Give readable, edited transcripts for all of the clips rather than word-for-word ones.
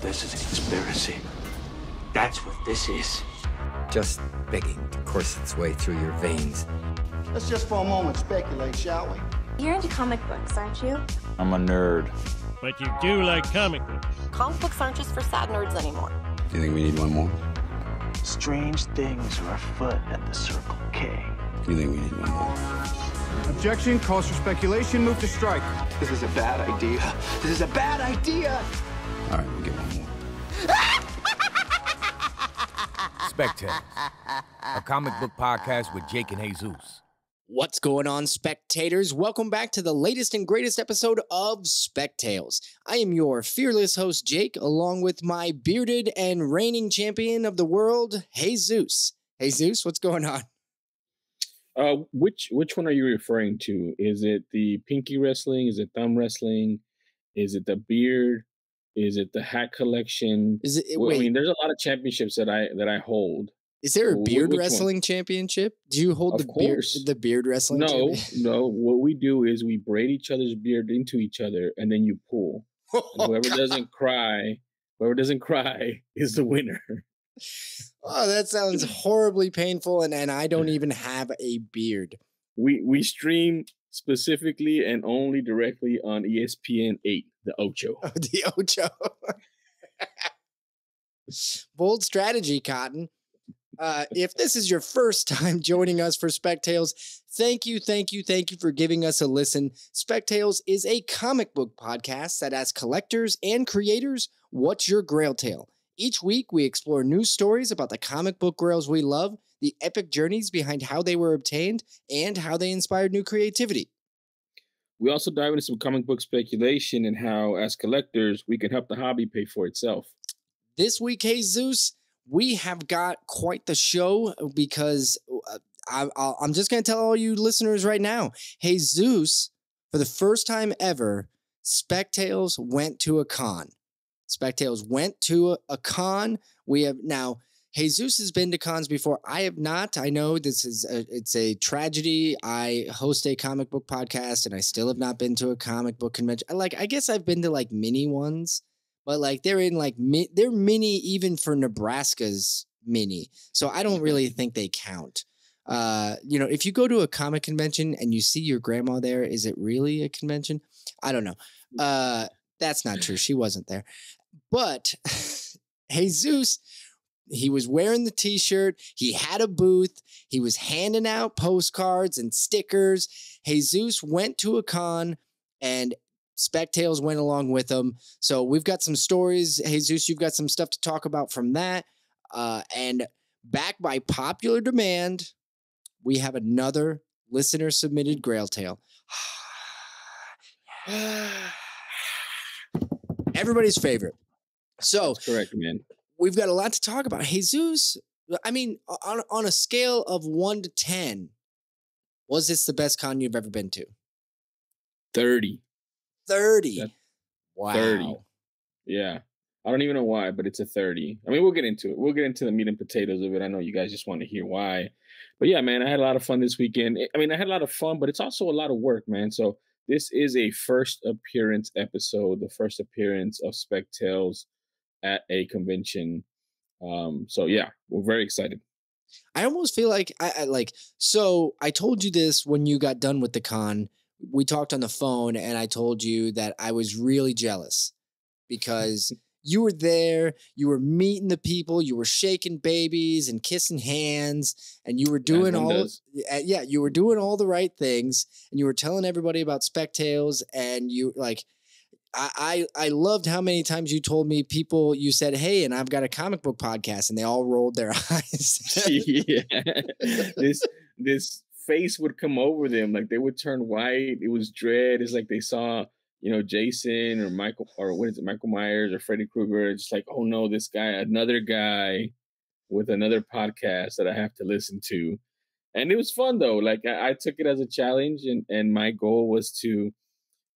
this is a conspiracy. That's what this is. Just begging to course its way through your veins. Let's just for a moment speculate, shall we? You're into comic books, aren't you? I'm a nerd. But you do like comic books. Comic books aren't just for sad nerds anymore. Do you think we need one more? Strange things are afoot at the Circle K. Do you think we need one more? Objection, calls for speculation, move to strike. This is a bad idea. This is a bad idea. All right, we'll get one more. Spec Tales, a comic book podcast with Jake and Jesus. What's going on, spectators? Welcome back to the latest and greatest episode of Spec Tales. I am your fearless host, Jake, along with my bearded and reigning champion of the world, Jesus. Jesus, what's going on? Which one are you referring to? Is it the pinky wrestling? Is it thumb wrestling? Is it the beard? Is it the hat collection? Is it? Well, wait, I mean, there's a lot of championships that I hold. is there a beard Which wrestling one? championship? Do you hold Of course. the beard wrestling? No, championship? no. What we do is we braid each other's beard into each other, and then you pull. And whoever doesn't cry is the winner. Oh, that sounds horribly painful, and I don't even have a beard. We stream specifically and only directly on ESPN 8, the Ocho. Oh, the Ocho. Bold strategy, Cotton. If this is your first time joining us for Spec Tales, thank you for giving us a listen. Spec Tales is a comic book podcast that asks collectors and creators, what's your Grail tale? Each week, we explore new stories about the comic book grails we love, the epic journeys behind how they were obtained, and how they inspired new creativity. We also dive into some comic book speculation and how, as collectors, we can help the hobby pay for itself. This week, Jesus, we have got quite the show because I'm just going to tell all you listeners right now, Jesus, for the first time ever, Spec Tales went to a con. Spec Tales went to a con. We have now, Jesus has been to cons before. I have not. I know this is it's a tragedy. I host a comic book podcast and I still have not been to a comic book convention. I guess I've been to like mini ones, but like they're in like they're mini even for Nebraska's mini. So I don't really think they count. If you go to a comic convention and you see your grandma there, is it really a convention? I don't know. That's not true. She wasn't there. But Jesus, he was wearing the t-shirt. He had a booth. He was handing out postcards and stickers. Jesus went to a con and Spec Tales went along with him. So we've got some stories. Jesus, you've got some stuff to talk about from that. And back by popular demand, we have another listener submitted Grail tale. Everybody's favorite. So That's correct, man. We've got a lot to talk about. Jesus, I mean, on a scale of 1 to 10, was this the best con you've ever been to? 30. 30. Wow. 30. Yeah. I don't even know why, but it's a 30. I mean, we'll get into it. We'll get into the meat and potatoes of it. I know you guys just want to hear why. But yeah, man, I had a lot of fun this weekend. I mean, I had a lot of fun, but it's also a lot of work, man. So this is a first appearance episode, the first appearance of Spec Tales at a convention. So yeah, we're very excited. I almost feel like so I told you this when you got done with the con. We talked on the phone and I told you that I was really jealous because you were there, you were meeting the people, you were shaking babies and kissing hands, and you were doing you were doing all the right things, and you were telling everybody about Spec Tales, and you like I loved how many times you told me you said, hey, and I've got a comic book podcast, and they all rolled their eyes. Yeah. This face would come over them, like they would turn white. It was dread. It's like they saw, Jason or Michael, or what is it, Michael Myers or Freddy Krueger. It's like, oh no, this guy, another guy with another podcast that I have to listen to. And it was fun though. Like I took it as a challenge, and my goal was to,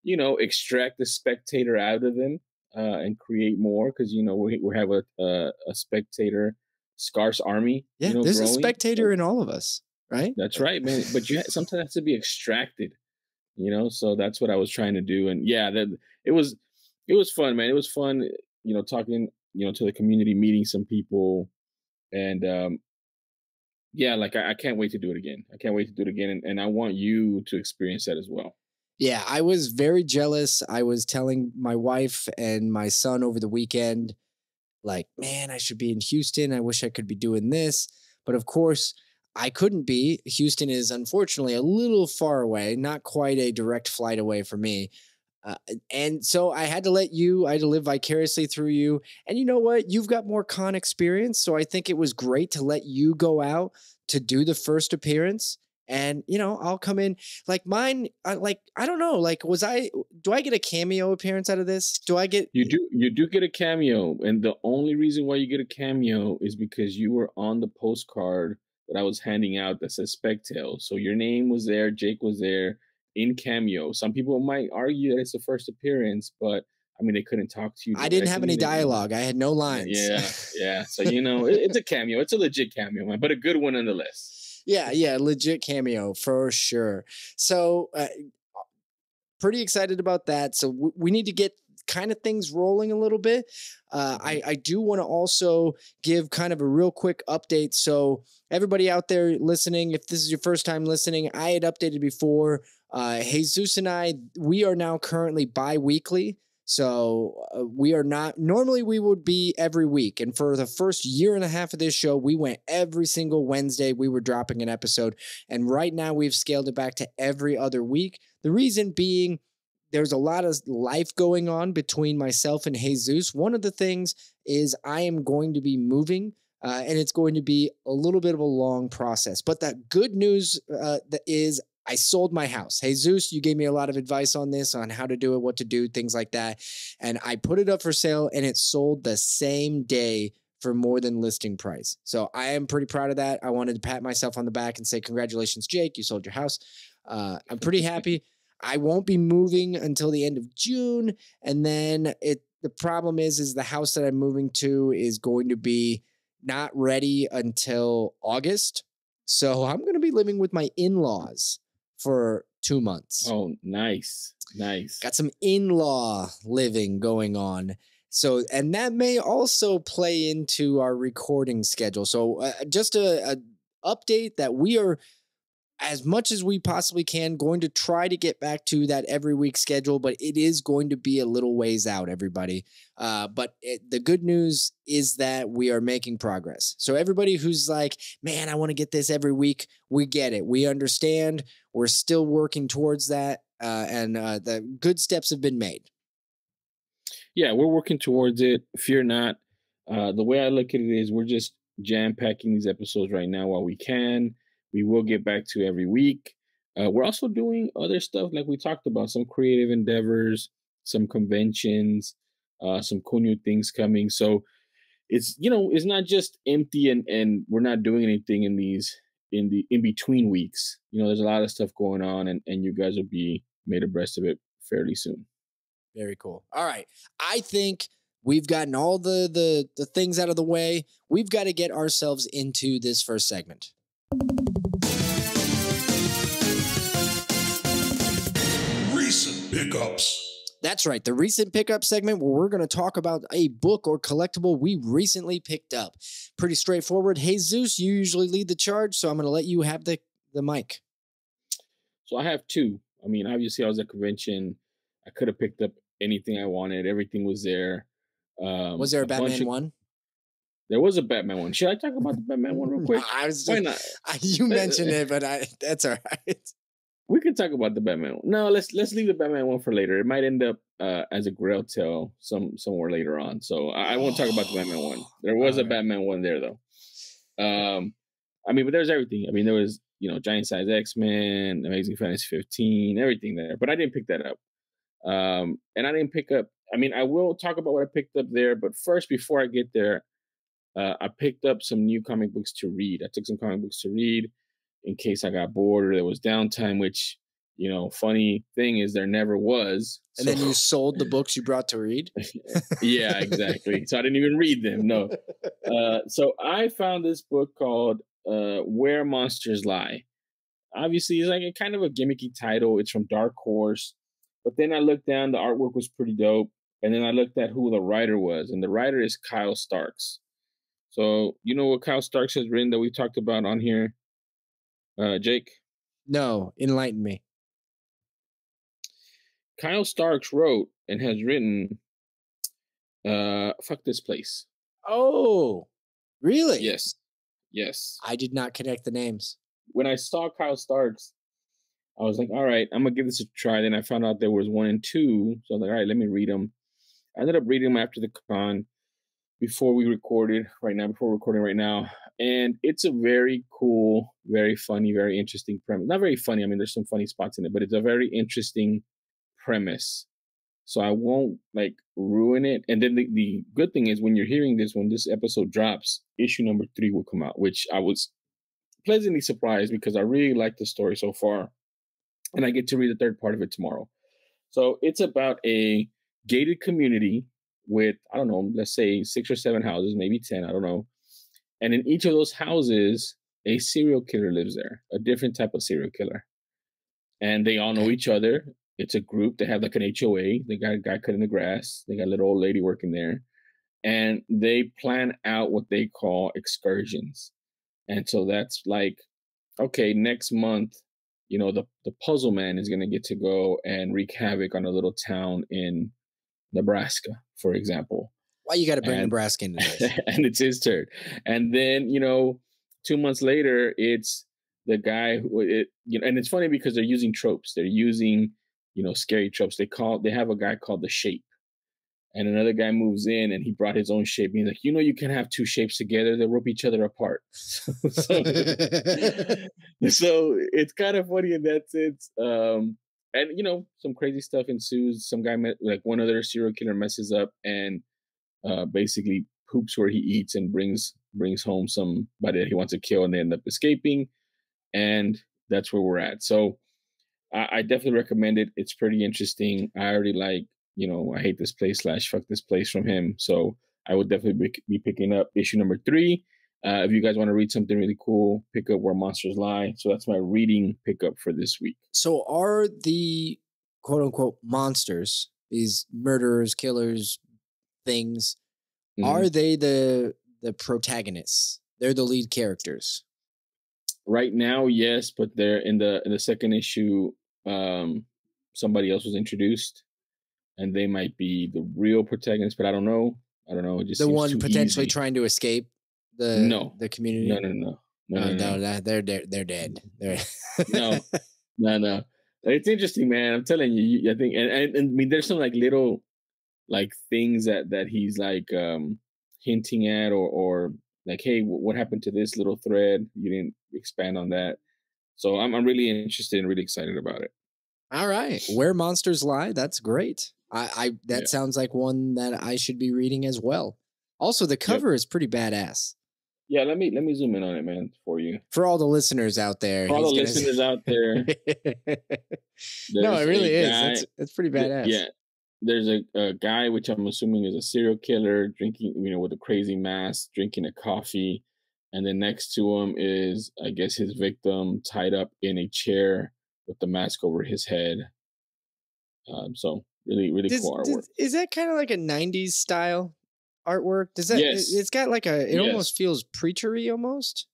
extract the spectator out of them and create more, because we have a spectator scarce army. Yeah, there's growing. A spectator in all of us, right? That's right, man. But you sometimes have to be extracted. So that's what I was trying to do. And yeah, it was fun, man. It was fun, talking to the community, meeting some people, and yeah, like I can't wait to do it again. I can't wait to do it again, and I want you to experience that as well. Yeah, I was very jealous. I was telling my wife and my son over the weekend, like, man, I should be in Houston. I wish I could be doing this. But of course, I couldn't be. Houston is unfortunately a little far away, not quite a direct flight away from me. And so I had to live vicariously through you. And you know what? You've got more con experience. So I think it was great to let you go out to do the first appearance. And, I'll come in like mine. I don't know, do I get a cameo appearance out of this? You do get a cameo. And the only reason why you get a cameo is because you were on the postcard that I was handing out that says Spec Tales. So your name was there. Jake was there in cameo. Some people might argue that it's the first appearance, but I mean, they couldn't talk to you. I didn't have any dialogue. I had no lines. Yeah. So, it's a cameo. It's a legit cameo, man, but a good one nonetheless. Yeah, legit cameo for sure. So pretty excited about that. So we need to get kind of things rolling a little bit. I do want to also give kind of a real quick update. So everybody out there listening, if this is your first time listening, I had updated before. Jesus and I, we are now currently bi-weekly. So we are not, normally we would be every week. And for the first year and a half of this show, we went every single Wednesday. We were dropping an episode. And right now we've scaled it back to every other week. The reason being, there's a lot of life going on between myself and Jesus. One of the things is I am going to be moving, and it's going to be a little bit of a long process. But the good news is I sold my house. Jesus, you gave me a lot of advice on this, on how to do it, what to do, things like that. And I put it up for sale, and it sold the same day for more than listing price. So I am pretty proud of that. I wanted to pat myself on the back and say, congratulations, Jake, you sold your house. I'm pretty happy. I won't be moving until the end of June. And then the problem is the house that I'm moving to is going to be not ready until August. So I'm going to be living with my in-laws for 2 months. Oh, nice. Got some in-law living going on. So, and that may also play into our recording schedule. So just a update that we are, as much as we possibly can, going to try to get back to that every week schedule, but it is going to be a little ways out, everybody. But the good news is that we are making progress. So everybody who's like, man, I want to get this every week, we get it. We understand. We're still working towards that. And the good steps have been made. Yeah, we're working towards it. Fear not. The way I look at it is we're just jam-packing these episodes right now while we can. We will get back to every week. We're also doing other stuff like we talked about, some creative endeavors, some conventions, some cool new things coming. So it's, it's not just empty and we're not doing anything in these in between weeks. There's a lot of stuff going on and you guys will be made abreast of it fairly soon. Very cool. All right. I think we've gotten all the things out of the way. We've got to get ourselves into this first segment. Recent pickups. That's right. The recent pickup segment where we're going to talk about a book or collectible we recently picked up. Pretty straightforward. Jesus, you usually lead the charge, so I'm going to let you have the mic. So I have two. I mean, obviously I was at convention. I could have picked up anything I wanted. Everything was there. Was there a Batman one? There was a Batman one. Should I talk about the Batman one real quick? Why not? You mentioned it, but that's all right. We could talk about the Batman one. No, let's leave the Batman one for later. It might end up as a Grail tale somewhere later on. So I won't talk about the Batman one. There was a Batman one there though. I mean, but there's everything. I mean, there was Giant Size X-Men, Amazing Fantasy 15, everything there. But I didn't pick that up. And I didn't pick up. I mean, I will talk about what I picked up there. But first, before I get there, I picked up some new comic books to read. I took some comic books to read in case I got bored or there was downtime, which, funny thing is there never was. And then you sold the books you brought to read? Yeah, exactly. So I didn't even read them. No. So I found this book called Where Monsters Lie. Obviously, it's like a kind of a gimmicky title. It's from Dark Horse. But then I looked down, the artwork was pretty dope. And then I looked at who the writer was, and the writer is Kyle Starks. So you know what Kyle Starks has written that we talked about on here, Jake? No, enlighten me. Kyle Starks wrote and has written Fuck This Place. Oh, really? Yes. Yes. I did not connect the names. When I saw Kyle Starks, I was like, all right, I'm going to give this a try. Then I found out there was 1 and 2. So I was like, all right, let me read them. I ended up reading them after the con before we're recording right now. And it's a very cool, very funny, very interesting premise. Not very funny. I mean, there's some funny spots in it, but it's a very interesting premise. So I won't like ruin it. And then the good thing is when you're hearing this, when this episode drops, issue number 3 will come out, which I was pleasantly surprised because I really like the story so far. And I get to read the third part of it tomorrow. So it's about a gated community with, I don't know, let's say 6 or 7 houses, maybe 10, I don't know. And in each of those houses, a serial killer lives there, a different type of serial killer. And they all know each other. It's a group. They have like an HOA. They got a guy cutting the grass. They got a little old lady working there. And they plan out what they call excursions. And so that's like, okay, next month, you know, the puzzle man is going to get to go and wreak havoc on a little town in Nebraska, for example. Why you got to bring Nebraska into this? And it's his turn. And then, you know, 2 months later, it's the guy who, and it's funny because they're using tropes. They're using, you know, scary tropes. They have a guy called the Shape. And another guy moves in and he brought his own shape. He's like, you know, you can have 2 shapes together. They'll rip each other apart. So it's kind of funny in that sense. And, you know, some crazy stuff ensues. Some guy, like one other serial killer messes up and basically poops where he eats and brings home somebody that he wants to kill, and they end up escaping. And that's where we're at. So I definitely recommend it. It's pretty interesting. I already like, you know, I Hate This Place / Fuck This Place from him. So I would definitely be picking up issue number 3. If you guys want to read something really cool, pick up Where Monsters Lie. So that's my reading pickup for this week. So are the quote unquote monsters, these murderers, killers, things, are they the protagonists? They're the lead characters. Right now, yes, but they're in the second issue. Somebody else was introduced, and they might be the real protagonist, but I don't know. It just the seems one too potentially easy. trying to escape the community. No. They're dead. No. It's interesting, man. I'm telling you. I think, and I mean, there's some like little like things that he's like hinting at, or like, hey, what happened to this little thread? You didn't expand on that. So I'm really interested and really excited about it. All right. Where Monsters Lie. That's great. That sounds like one that I should be reading as well. Also, the cover is pretty badass. Yeah, let me zoom in on it, man, for you. For all the listeners out there. For all the listeners out there. No, it really is. It's pretty badass. Yeah. There's a guy, which I'm assuming is a serial killer, drinking, you know, with a crazy mask, drinking a coffee. And then next to him is, I guess, his victim tied up in a chair with the mask over his head. So really, really cool artwork. Is that kind of like a 90s style artwork? Does that? Yes. It's got like it almost feels preachery almost.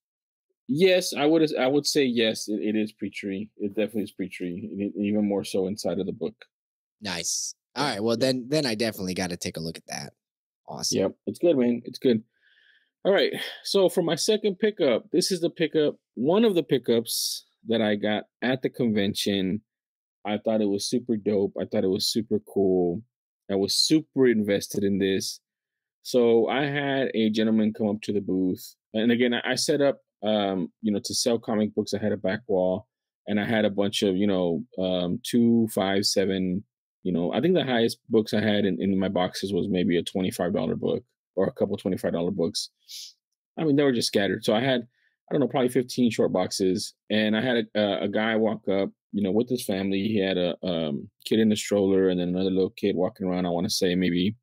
Yes, I would say yes. It is preachery. It definitely is preachery, even more so inside of the book. Nice. All right. Well, then I definitely got to take a look at that. Awesome. Yep. It's good, man. It's good. All right. So for my second pickup, this is one of the pickups that I got at the convention. I thought it was super dope. I thought it was super cool. I was super invested in this. So I had a gentleman come up to the booth. And again, I set up, to sell comic books. I had a back wall and I had a bunch of, 2, 5, 7, I think the highest books I had in my boxes was maybe a $25 book or a couple $25 books. I mean, they were just scattered. So I had, I don't know, probably 15 short boxes. And I had a guy walk up, with his family. He had a kid in the stroller and then another little kid walking around. I want to say maybe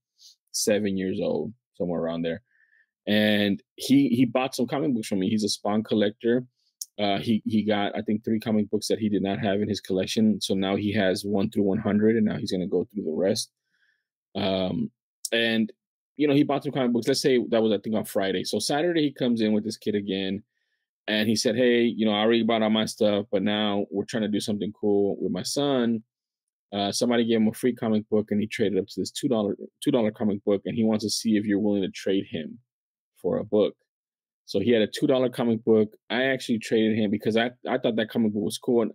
7 years old, somewhere around there. And he bought some comic books from me. He's a Spawn collector. He got, I think, 3 comic books that he did not have in his collection. So now he has 1 through 100, and now he's going to go through the rest. And he bought some comic books. Let's say that was, I think, on Friday. So Saturday he comes in with this kid again, and he said, "Hey, I already bought all my stuff, but now we're trying to do something cool with my son. Somebody gave him a free comic book, and he traded up to this $2 comic book, and he wants to see if you're willing to trade him for a book." So he had a $2 comic book. I actually traded him because I thought that comic book was cool, and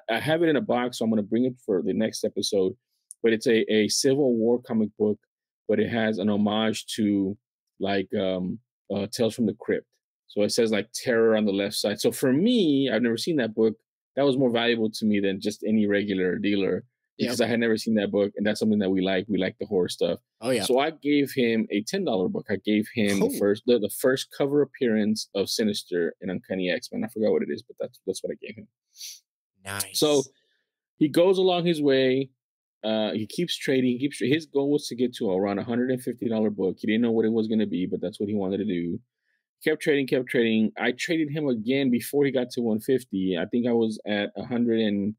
I have it in a box, so I'm going to bring it for the next episode. But it's a Civil War comic book, but it has an homage to like Tales from the Crypt. So it says like terror on the left side. So for me, I've never seen that book. That was more valuable to me than just any regular dealer because I had never seen that book, and that's something that we like. We like the horror stuff. Oh yeah. So I gave him a $10 book. I gave him the first cover appearance of Sinister and Uncanny X-Men. I forgot what it is, but that's what I gave him. Nice. So he goes along his way. He keeps trading. His goal was to get to around $150 book. He didn't know what it was going to be, but that's what he wanted to do. Kept trading. I traded him again before he got to 150. I think I was at 100 and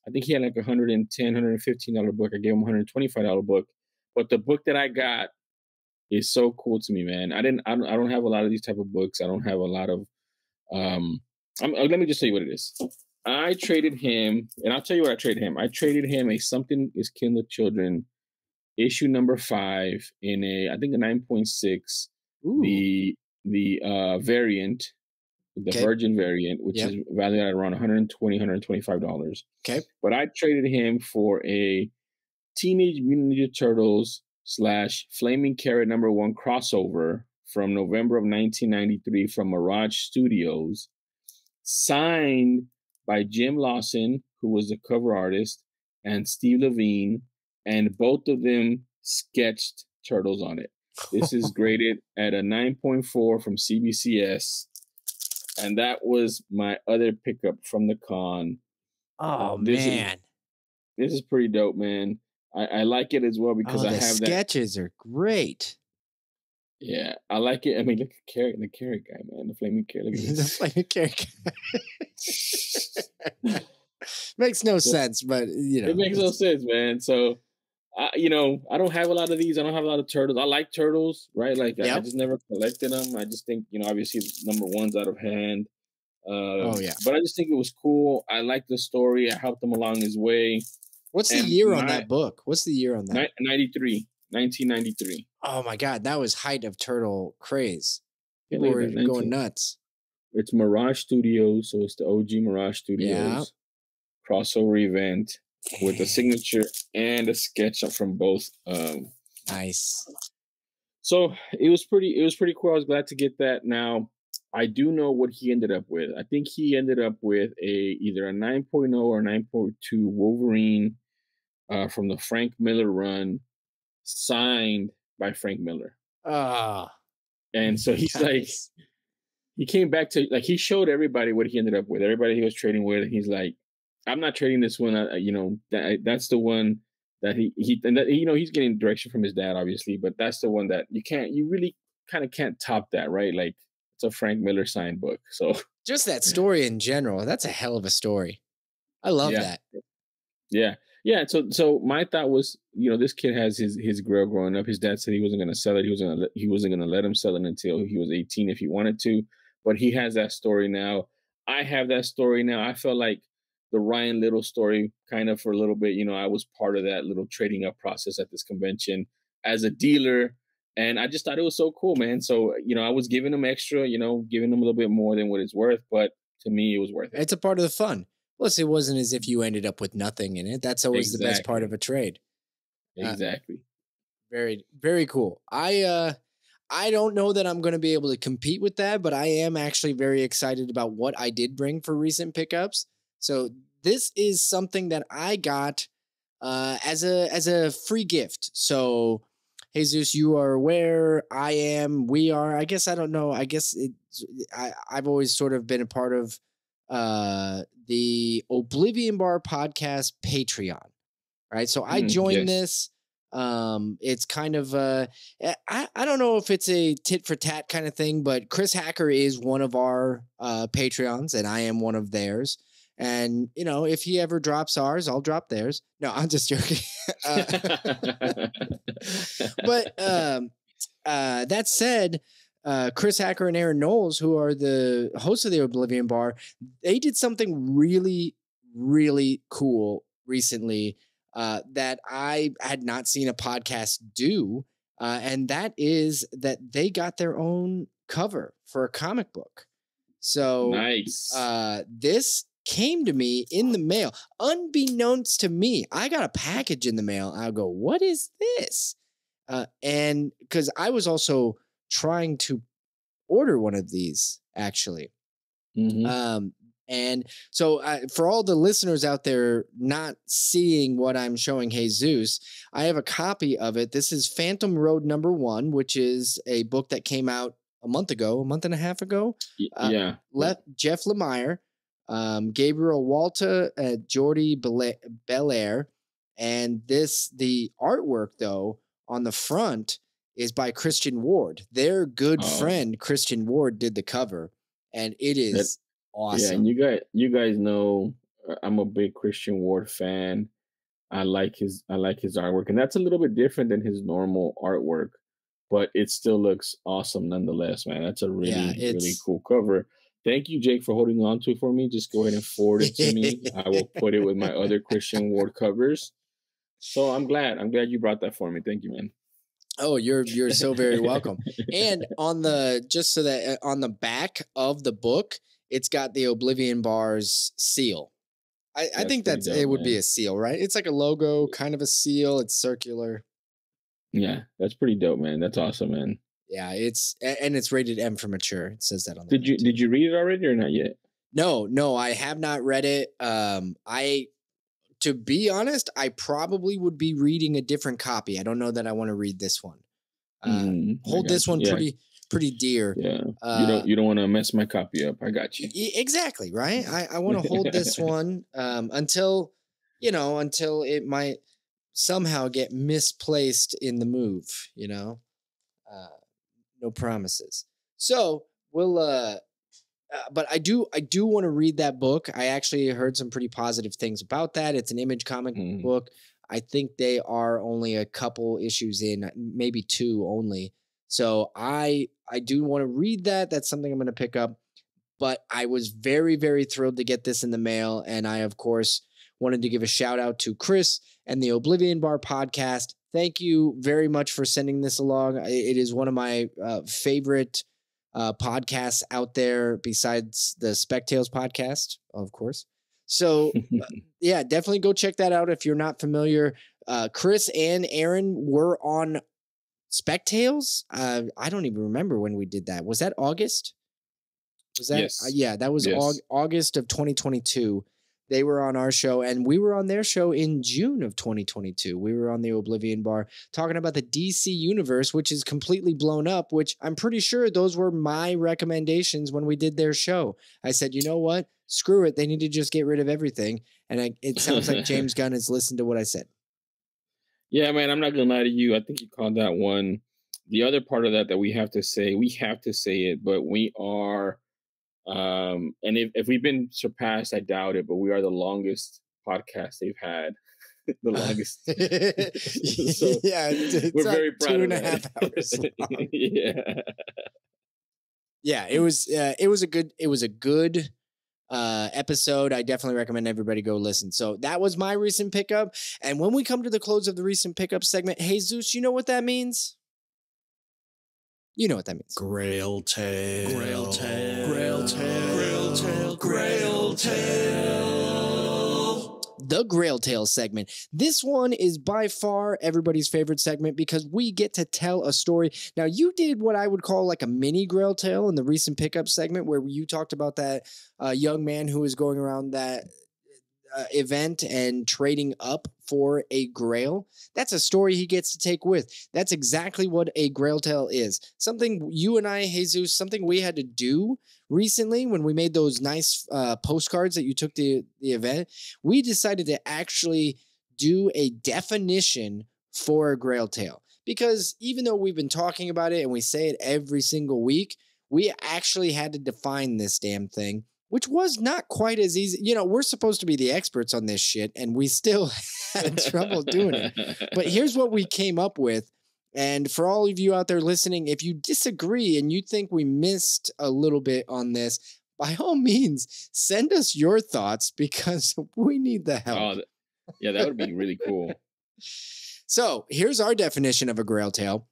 I think he had like $110, $115 book. I gave him $125 book. But the book that I got is so cool to me, man. I don't have a lot of these type of books. I don't have a lot of let me just tell you what it is. I traded him, and I'll tell you what I traded him. I traded him a Something is Killing the Children, issue number 5 in I think a 9.6. The variant, the Virgin variant, which is valued at around $120, $125. Okay. But I traded him for a Teenage Mutant Ninja Turtles / Flaming Carrot #1 crossover from November of 1993 from Mirage Studios, signed by Jim Lawson, who was the cover artist, and Steve Levine, and both of them sketched turtles on it. This is graded at a 9.4 from CBCS, and that was my other pickup from the con. Oh, man. This is pretty dope, man. I like it as well because I have the sketches are great. Yeah, I like it. I mean, look at the carrot guy, man. The flaming carrot. Look at this. The flaming carrot guy. Makes no sense, but it makes no sense, man. So, I don't have a lot of these. I don't have a lot of turtles. I like turtles, right? Like I just never collected them. I just think, obviously number one's out of hand. But I just think it was cool. I like the story. I helped him along his way. What's the year on that book? What's the year on that? 1993. Oh my God, that was height of turtle craze. People were going nuts. It's Mirage Studios, so it's the OG Mirage Studios crossover event with a signature and a sketch from both. Nice. So it was pretty cool. I was glad to get that. Now I do know what he ended up with. I think he ended up with either a 9.0 or 9.2 Wolverine from the Frank Miller run, signed by Frank Miller. And so he's like, he came back to, like, he showed everybody what he ended up with, everybody he was trading with. And he's like, I'm not trading this one. That's the one that he's getting direction from his dad, obviously, but that's the one that you really kind of can't top that, right? Like, it's a Frank Miller signed book. So just that story in general, that's a hell of a story. I love that. Yeah. Yeah. So my thought was, this kid has his Grail growing up. His dad said he wasn't going to sell it. He wasn't going to let him sell it until he was 18 if he wanted to. But he has that story now. I have that story now. I felt like the Ryan Little story kind of for a little bit. I was part of that little trading up process at this convention as a dealer. And I just thought it was so cool, man. So, I was giving him extra, giving him a little bit more than what it's worth. But to me, it was worth it. It's a part of the fun. Plus, it wasn't as if you ended up with nothing in it. That's always the best part of a trade. Exactly. Very, very cool. I don't know that I'm going to be able to compete with that, but I am actually very excited about what I did bring for recent pickups. So this is something that I got as a free gift. So, Jesus, you are aware. I am. We are. I guess I don't know. I guess I've always sort of been a part of the Oblivion Bar podcast Patreon, right? So I joined this. It's kind of I don't know if it's a tit for tat kind of thing, but Chris Hacker is one of our Patreons, and I am one of theirs. And, you know, if he ever drops ours, I'll drop theirs. No, I'm just joking. But that said, Chris Hacker and Aaron Knowles, who are the hosts of the Oblivion Bar, they did something really, really cool recently that I had not seen a podcast do. And that is that they got their own cover for a comic book. So nice. This came to me in the mail, unbeknownst to me. I got a package in the mail. I'll go, what is this? And because I was also trying to order one of these, actually. Mm-hmm. And so for all the listeners out there not seeing what I'm showing Jesus, I have a copy of it. This is Phantom Road #1, which is a book that came out a month and a half ago. Yeah. Jeff Lemire, Gabriel Walta, Jordi Belair. And the artwork, though, on the front is by Christian Ward. Their good friend, Christian Ward, did the cover. And it is awesome. Yeah, and you guys know I'm a big Christian Ward fan. I like his artwork, and that's a little bit different than his normal artwork, but it still looks awesome nonetheless, man. That's a really cool cover. Thank you, Jake, for holding on to it for me. Just go ahead and forward it to me. I will put it with my other Christian Ward covers. So I'm glad you brought that for me. Thank you, man. Oh, you're so very welcome. And on the back of the book, it's got the Oblivion Bar's seal. I think it would be a seal, right? It's like a logo, kind of a seal. It's circular. Yeah, that's pretty dope, man. That's awesome, man. Yeah, it's rated M for mature. It says that on the Did you read it already or not yet? No, I have not read it. To be honest, I probably would be reading a different copy. I don't know that I want to read this one. Hold this one pretty dear. Yeah. You don't want to mess my copy up. I got you. Exactly, right? I want to hold this one until it might somehow get misplaced in the move, you know. No promises. So we'll but I do want to read that book. I actually heard some pretty positive things about that. It's an Image comic book. I think they are only a couple issues in, maybe 2 only. So I do want to read that. That's something I'm going to pick up. But I was very, very thrilled to get this in the mail. And I, of course, wanted to give a shout out to Chris and the Oblivion Bar podcast. Thank you very much for sending this along. It is one of my favorite podcasts out there besides the Spec Tales podcast, of course. So yeah, definitely go check that out if you're not familiar. Chris and Aaron were on Spec Tales. I don't even remember when we did that. Was that August? Was that? Yes. Yeah, that was August of 2022. They were on our show, and we were on their show in June of 2022. We were on the Oblivion Bar talking about the DC universe, which is completely blown up, which I'm pretty sure those were my recommendations when we did their show. I said, you know what? Screw it. They need to just get rid of everything. And it sounds like James Gunn has listened to what I said. Yeah, man, I'm not going to lie to you. I think you called that one. The other part of that we have to say it, but we are... and if we've been surpassed, I doubt it, but we are the longest podcast they've had. The longest. So yeah, it's we're very proud 2.5 hours long. Yeah, it was a good episode. I definitely recommend everybody go listen. So that was my recent pickup. And when we come to the close of the recent pickup segment, Jesus, you know what that means? You know what that means. Grail Tale. Grail Tale. Grail Tale. Grail Tale. Grail Tale. The Grail Tale segment. This one is by far everybody's favorite segment because we get to tell a story. Now, you did what I would call like a mini Grail Tale in the recent pickup segment where you talked about that young man who was going around that event and trading up for a grail. That's a story he gets to take with. That's exactly what a Grail Tale is. Something you and I, Jesus, something we had to do recently when we made those nice postcards that you took to the event. We decided to actually do a definition for a Grail Tale because even though we've been talking about it and we say it every single week, we actually had to define this damn thing. which was not quite as easy. You know, we're supposed to be the experts on this shit, and we still had trouble doing it. But here's what we came up with. And for all of you out there listening, if you disagree and you think we missed a little bit on this, by all means, send us your thoughts because we need the help. Oh, yeah, that would be really cool. So here's our definition of a Grail tale.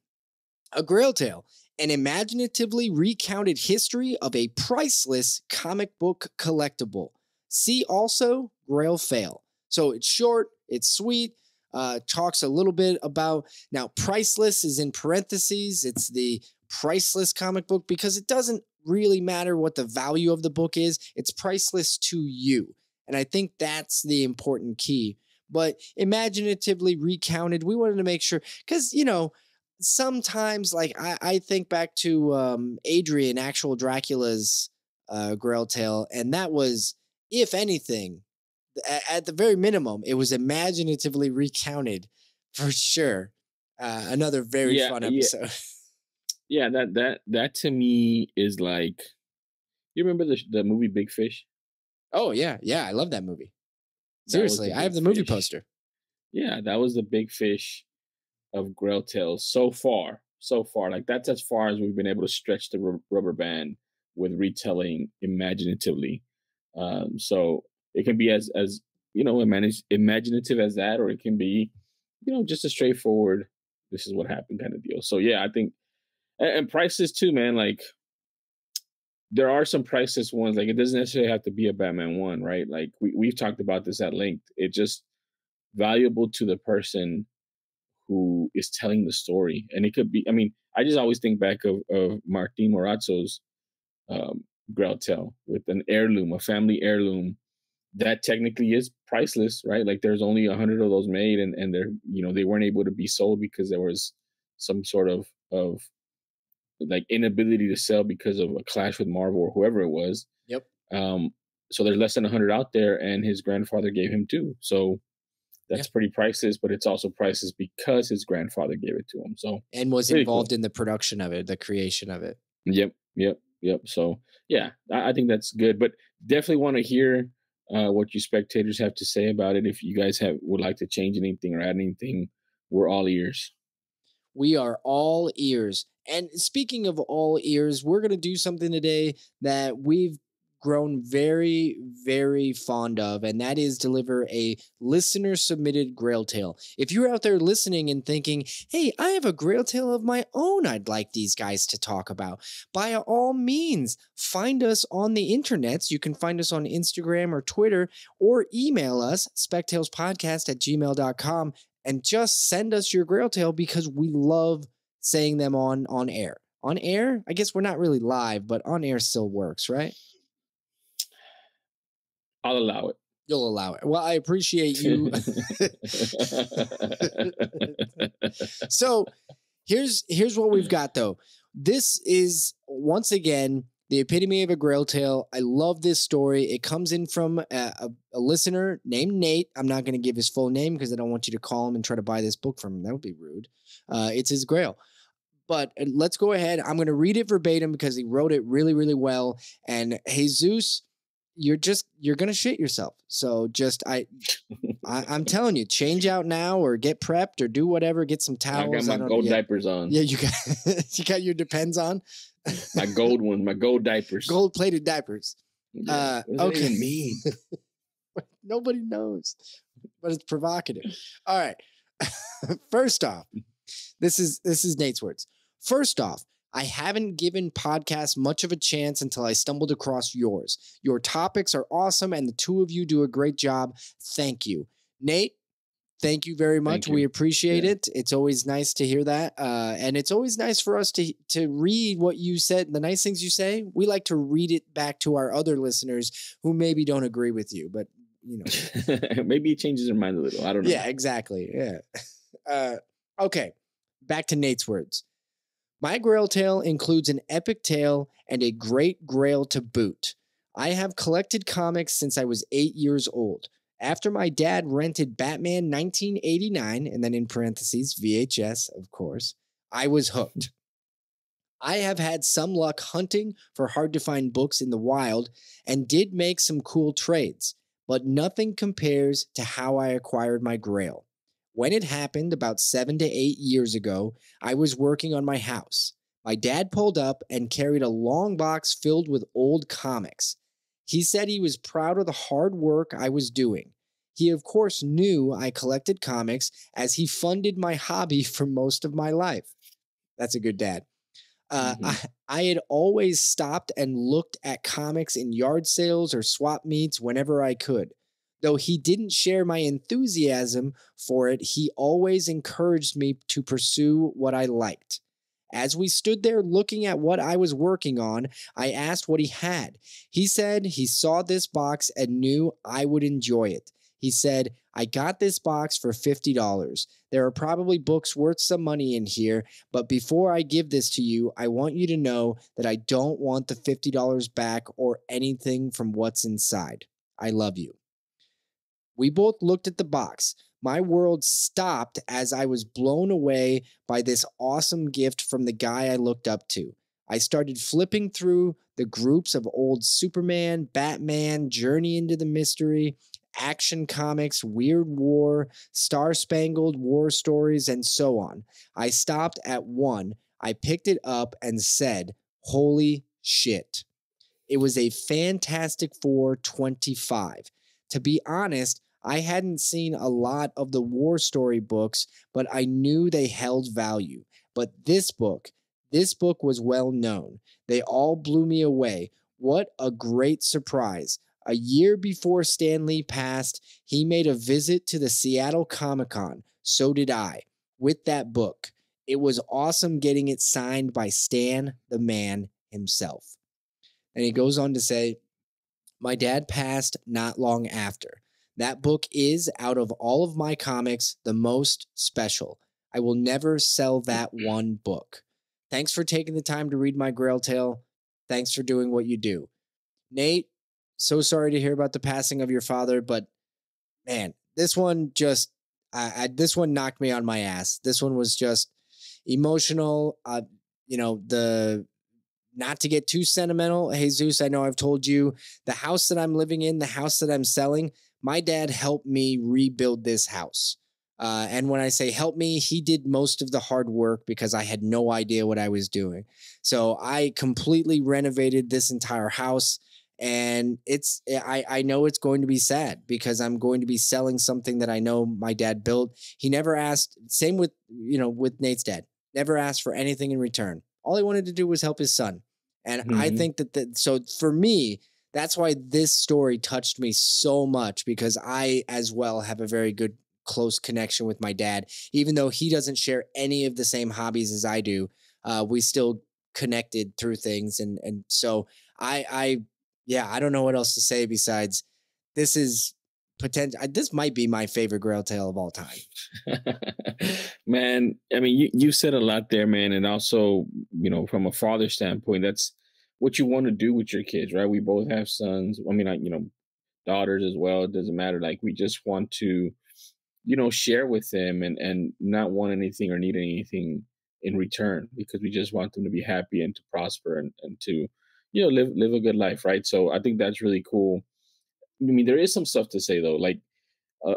A Grail tale, an imaginatively recounted history of a priceless comic book collectible. See also Grail fail. So it's short, it's sweet, talks a little bit about, now priceless is in parentheses. It's the priceless comic book because it doesn't really matter what the value of the book is. It's priceless to you. And I think that's the important key. But imaginatively recounted, we wanted to make sure, because, you know, sometimes, like, I think back to Adrian, actual Dracula's Grail tale, and that was, if anything, at the very minimum, it was imaginatively recounted for sure. Another very fun episode. Yeah, that to me is like, you remember the movie Big Fish? Oh yeah, I love that movie. Seriously, I have the movie poster. Yeah, that was the Big Fish of Grail tales so far. Like, that's as far as we've been able to stretch the rubber band with retelling imaginatively. So it can be as you know, imaginative as that, or it can be, you know, just a straightforward, this is what happened kind of deal. So yeah, I think, and priceless too, man. Like, there are some priceless ones. Like, it doesn't necessarily have to be a Batman one, right? Like, we've talked about this at length. It's just valuable to the person who is telling the story. And it could be, I mean, I just always think back of Martin Morazzo's Grail tale with an heirloom, a family heirloom that technically is priceless, right? Like, there's only 100 of those made, and they're, you know, they weren't able to be sold because there was some sort of like inability to sell because of a clash with Marvel or whoever it was. Yep. So there's less than 100 out there, and his grandfather gave him 2. So that's pretty priceless, but it's also priceless because his grandfather gave it to him. So, and was really involved cool in the production of it, the creation of it. Yep. So yeah, I think that's good, but definitely want to hear what you spectators have to say about it. If you guys would like to change anything or add anything, we're all ears. We are all ears. And speaking of all ears, we're going to do something today that we've grown very, very fond of, and that is deliver a listener-submitted Grail tale. If you're out there listening and thinking, hey, I have a Grail tale of my own I'd like these guys to talk about, by all means, find us on the internets. You can find us on Instagram or Twitter, or email us, spectalespodcast@gmail.com, and just send us your Grail tale because we love saying them on air. On air? I guess we're not really live, but on air still works, right? I'll allow it. You'll allow it. Well, I appreciate you. So here's what we've got, though. This is, once again, the epitome of a Grail tale. I love this story. It comes in from a listener named Nate. I'm not going to give his full name because I don't want you to call him and try to buy this book from him. That would be rude. It's his Grail. But let's go ahead. I'm going to read it verbatim because he wrote it really, really well. And Jesus, you're going to shit yourself. So just, I'm telling you, change out now or get prepped or do whatever. Get some towels. I got my gold diapers on. Yeah, you got your Depends on. My gold one, my gold diapers. Gold plated diapers. Yeah. What does that even mean? Nobody knows, but it's provocative. All right. First off, this is Nate's words. First off, I haven't given podcasts much of a chance until I stumbled across yours. Your topics are awesome, and the two of you do a great job. Thank you. Nate, thank you very much. We appreciate it. It's always nice to hear that. And it's always nice for us to read what you said, the nice things you say. We like to read it back to our other listeners who maybe don't agree with you, but you know. Maybe it changes their mind a little. I don't know. Yeah, exactly. Yeah. Okay. Back to Nate's words. My Grail tale includes an epic tale and a great Grail to boot. I have collected comics since I was 8 years old. After my dad rented Batman 1989, and then in parentheses, VHS, of course, I was hooked. I have had some luck hunting for hard to find books in the wild and did make some cool trades, but nothing compares to how I acquired my Grail. When it happened about 7 to 8 years ago, I was working on my house. My dad pulled up and carried a long box filled with old comics. He said he was proud of the hard work I was doing. He, of course, knew I collected comics as he funded my hobby for most of my life. That's a good dad. I had always stopped and looked at comics in yard sales or swap meets whenever I could. Though he didn't share my enthusiasm for it, he always encouraged me to pursue what I liked. As we stood there looking at what I was working on, I asked what he had. He said he saw this box and knew I would enjoy it. He said, I got this box for $50. There are probably books worth some money in here, but before I give this to you, I want you to know that I don't want the $50 back or anything from what's inside. I love you. We both looked at the box. My world stopped as I was blown away by this awesome gift from the guy I looked up to. I started flipping through the groups of old Superman, Batman, Journey into the Mystery, Action Comics, Weird War, Star-Spangled War stories, and so on. I stopped at one. I picked it up and said, holy shit. It was a Fantastic Four 25. To be honest, I hadn't seen a lot of the war story books, but I knew they held value. But this book was well known. They all blew me away. What a great surprise. A year before Stan Lee passed, he made a visit to the Seattle Comic-Con. So did I, with that book. It was awesome getting it signed by Stan the Man himself. And he goes on to say, my dad passed not long after. That book is, out of all of my comics, the most special. I will never sell that one book. Thanks for taking the time to read my Grail tale. Thanks for doing what you do. Nate, so sorry to hear about the passing of your father, but man, this one just, this one knocked me on my ass. This one was just emotional. Not to get too sentimental, Jesus, I know I've told you, the house that I'm living in, the house that I'm selling, my dad helped me rebuild this house. And when I say help me, he did most of the hard work because I had no idea what I was doing. So I completely renovated this entire house. And I know it's going to be sad because I'm going to be selling something that I know my dad built. He never asked, same with Nate's dad, never asked for anything in return. All he wanted to do was help his son. And I think so for me, that's why this story touched me so much, because I as well have a very good, close connection with my dad. Even though he doesn't share any of the same hobbies as I do, we still connected through things. And so I don't know what else to say besides this is potential. This might be my favorite Grail tale of all time. Man, I mean, you said a lot there, man. And also, from a father standpoint, that's what you want to do with your kids, right? We both have sons. I mean, daughters as well. It doesn't matter. Like, we just want to, share with them and not want anything or need anything in return, because we just want them to be happy and to prosper and to, live a good life, right? So I think that's really cool. I mean, there is some stuff to say though, like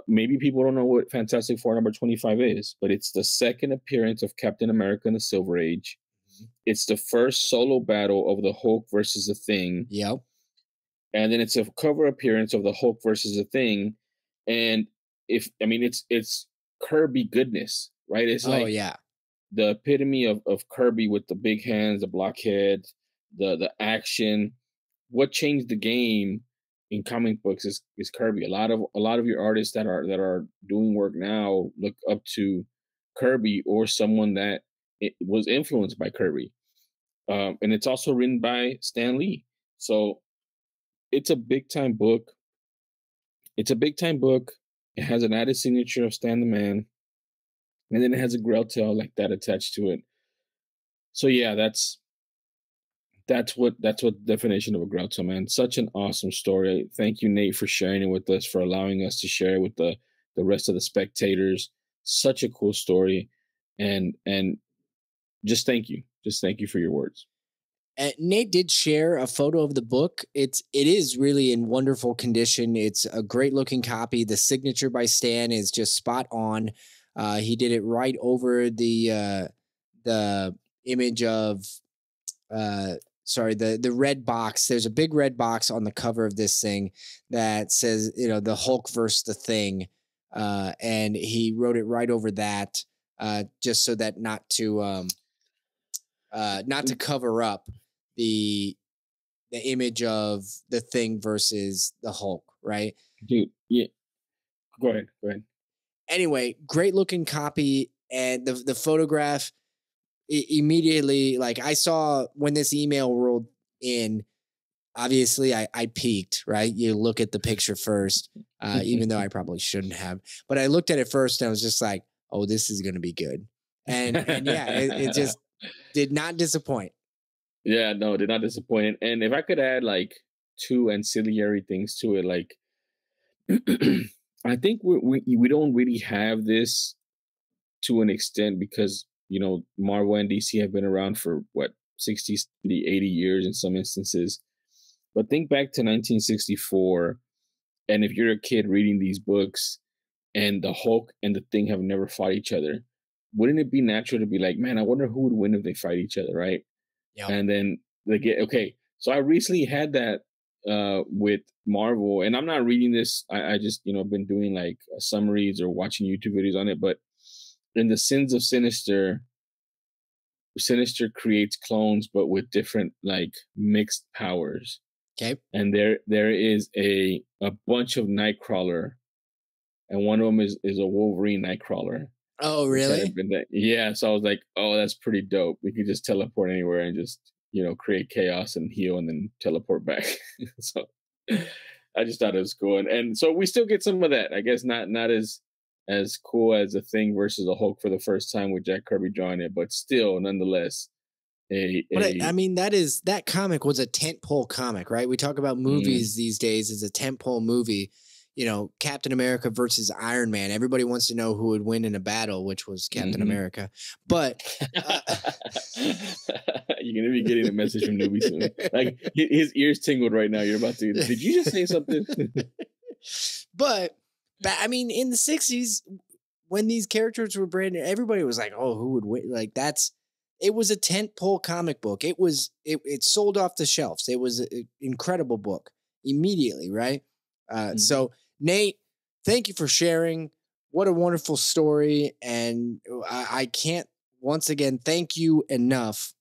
maybe people don't know what Fantastic Four number 25 is, but it's the second appearance of Captain America in the Silver Age. It's the first solo battle of the Hulk versus the Thing. Yep. And then it's a cover appearance of the Hulk versus the Thing. And it's Kirby goodness, right? It's the epitome of Kirby with the big hands, the blockhead, the action. What changed the game in comic books is Kirby. A lot of your artists that are doing work now look up to Kirby or someone that was influenced by Kirby. And it's also written by Stan Lee. So it's a big time book. It has an added signature of Stan the Man. And then it has a Grail tale like that attached to it. So yeah, that's what the definition of a Grail tale, man. Such an awesome story. Thank you, Nate, for sharing it with us, for allowing us to share it with the rest of the spectators. Such a cool story. And just thank you. Just thank you for your words. Nate did share a photo of the book. It is really in wonderful condition. It's a great looking copy. The signature by Stan is just spot on. He did it right over the image of the red box. There's a big red box on the cover of this thing that says, the Hulk versus the Thing. And he wrote it right over that, just so that not to cover up the image of the Thing versus the Hulk, right? Dude, yeah. Go ahead. Anyway, great looking copy, and the photograph immediately, like I saw when this email rolled in, obviously I peeked, right? You look at the picture first, even though I probably shouldn't have, but I looked at it first and I was just like, oh, this is going to be good. And yeah, it just did not disappoint. Yeah, no, did not disappoint. And if I could add like two ancillary things to it, like I think we don't really have this to an extent because, Marvel and DC have been around for 60, 70, 80 years in some instances. But think back to 1964. And if you're a kid reading these books and the Hulk and the Thing have never fought each other, wouldn't it be natural to be like, man, I wonder who would win if they fight each other, right? Yeah. And then they get, okay. So I recently had that with Marvel, and I'm not reading this. I just, been doing like summaries or watching YouTube videos on it. But in the Sins of Sinister creates clones, but with different like mixed powers. Okay. And there is a bunch of Nightcrawler, and one of them is a Wolverine Nightcrawler. Oh, really? Yeah. So I was like, oh, that's pretty dope. We could just teleport anywhere and just, create chaos and heal and then teleport back. So I just thought it was cool. And so we still get some of that. I guess not as cool as a Thing versus a Hulk for the first time with Jack Kirby drawing it, but still, nonetheless, that comic was a tentpole comic, right? We talk about movies these days as a tentpole movie. Captain America versus Iron Man. Everybody wants to know who would win in a battle, which was Captain America. But you're gonna be getting a message from Newbie soon. Like his ears tingled right now. You're about to. Did you just say something? But I mean, in the 60s, when these characters were brand new, everybody was like, "Oh, who would win?" Like it was a tentpole comic book. It sold off the shelves. It was an incredible book immediately, right? So Nate, thank you for sharing. What a wonderful story. And I can't once again thank you enough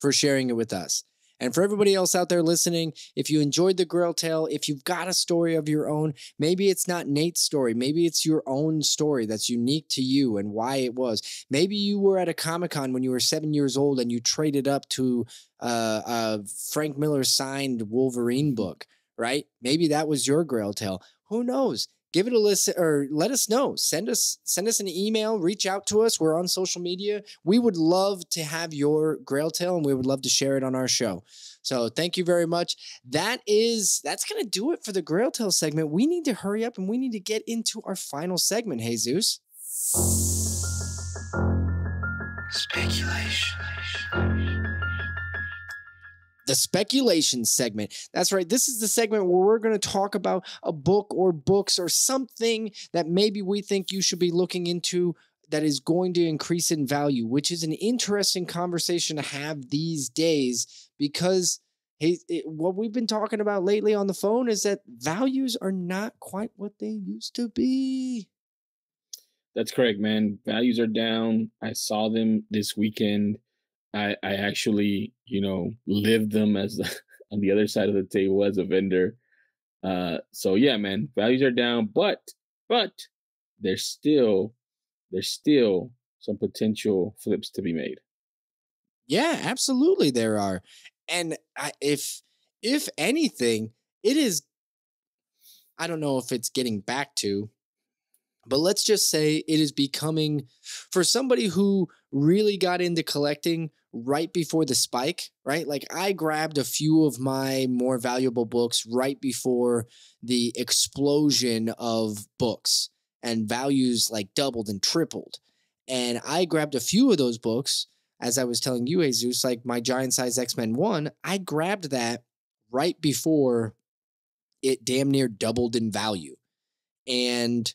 for sharing it with us. And for everybody else out there listening, if you enjoyed the Grail Tale, if you've got a story of your own, maybe it's not Nate's story. Maybe it's your own story that's unique to you and why it was. Maybe you were at a Comic-Con when you were 7 years old and you traded up to a Frank Miller signed Wolverine book, right? Maybe that was your Grail Tale. Who knows? Give it a listen or let us know. Send us an email, reach out to us. We're on social media. We would love to have your Grail Tale and we would love to share it on our show. So thank you very much. That's going to do it for the Grail Tale segment. We need to hurry up and we need to get into our final segment, Jesus. Speculation. The speculation segment. That's right. This is the segment where we're going to talk about a book or books or something that maybe we think you should be looking into that is going to increase in value, which is an interesting conversation to have these days because what we've been talking about lately on the phone is that values are not quite what they used to be. That's correct, man. Values are down. I saw them this weekend. I actually, lived them as on the other side of the table as a vendor. So yeah, man, values are down, but there's still some potential flips to be made. Yeah, absolutely there are. And if anything, it is, I don't know if it's getting back to, but let's just say it is becoming, for somebody who really got into collecting right before the spike, right? Like I grabbed a few of my more valuable books right before the explosion of books and values like doubled and tripled. And I grabbed a few of those books as I was telling you, Jesus, like my Giant Size X-Men 1, I grabbed that right before it damn near doubled in value. And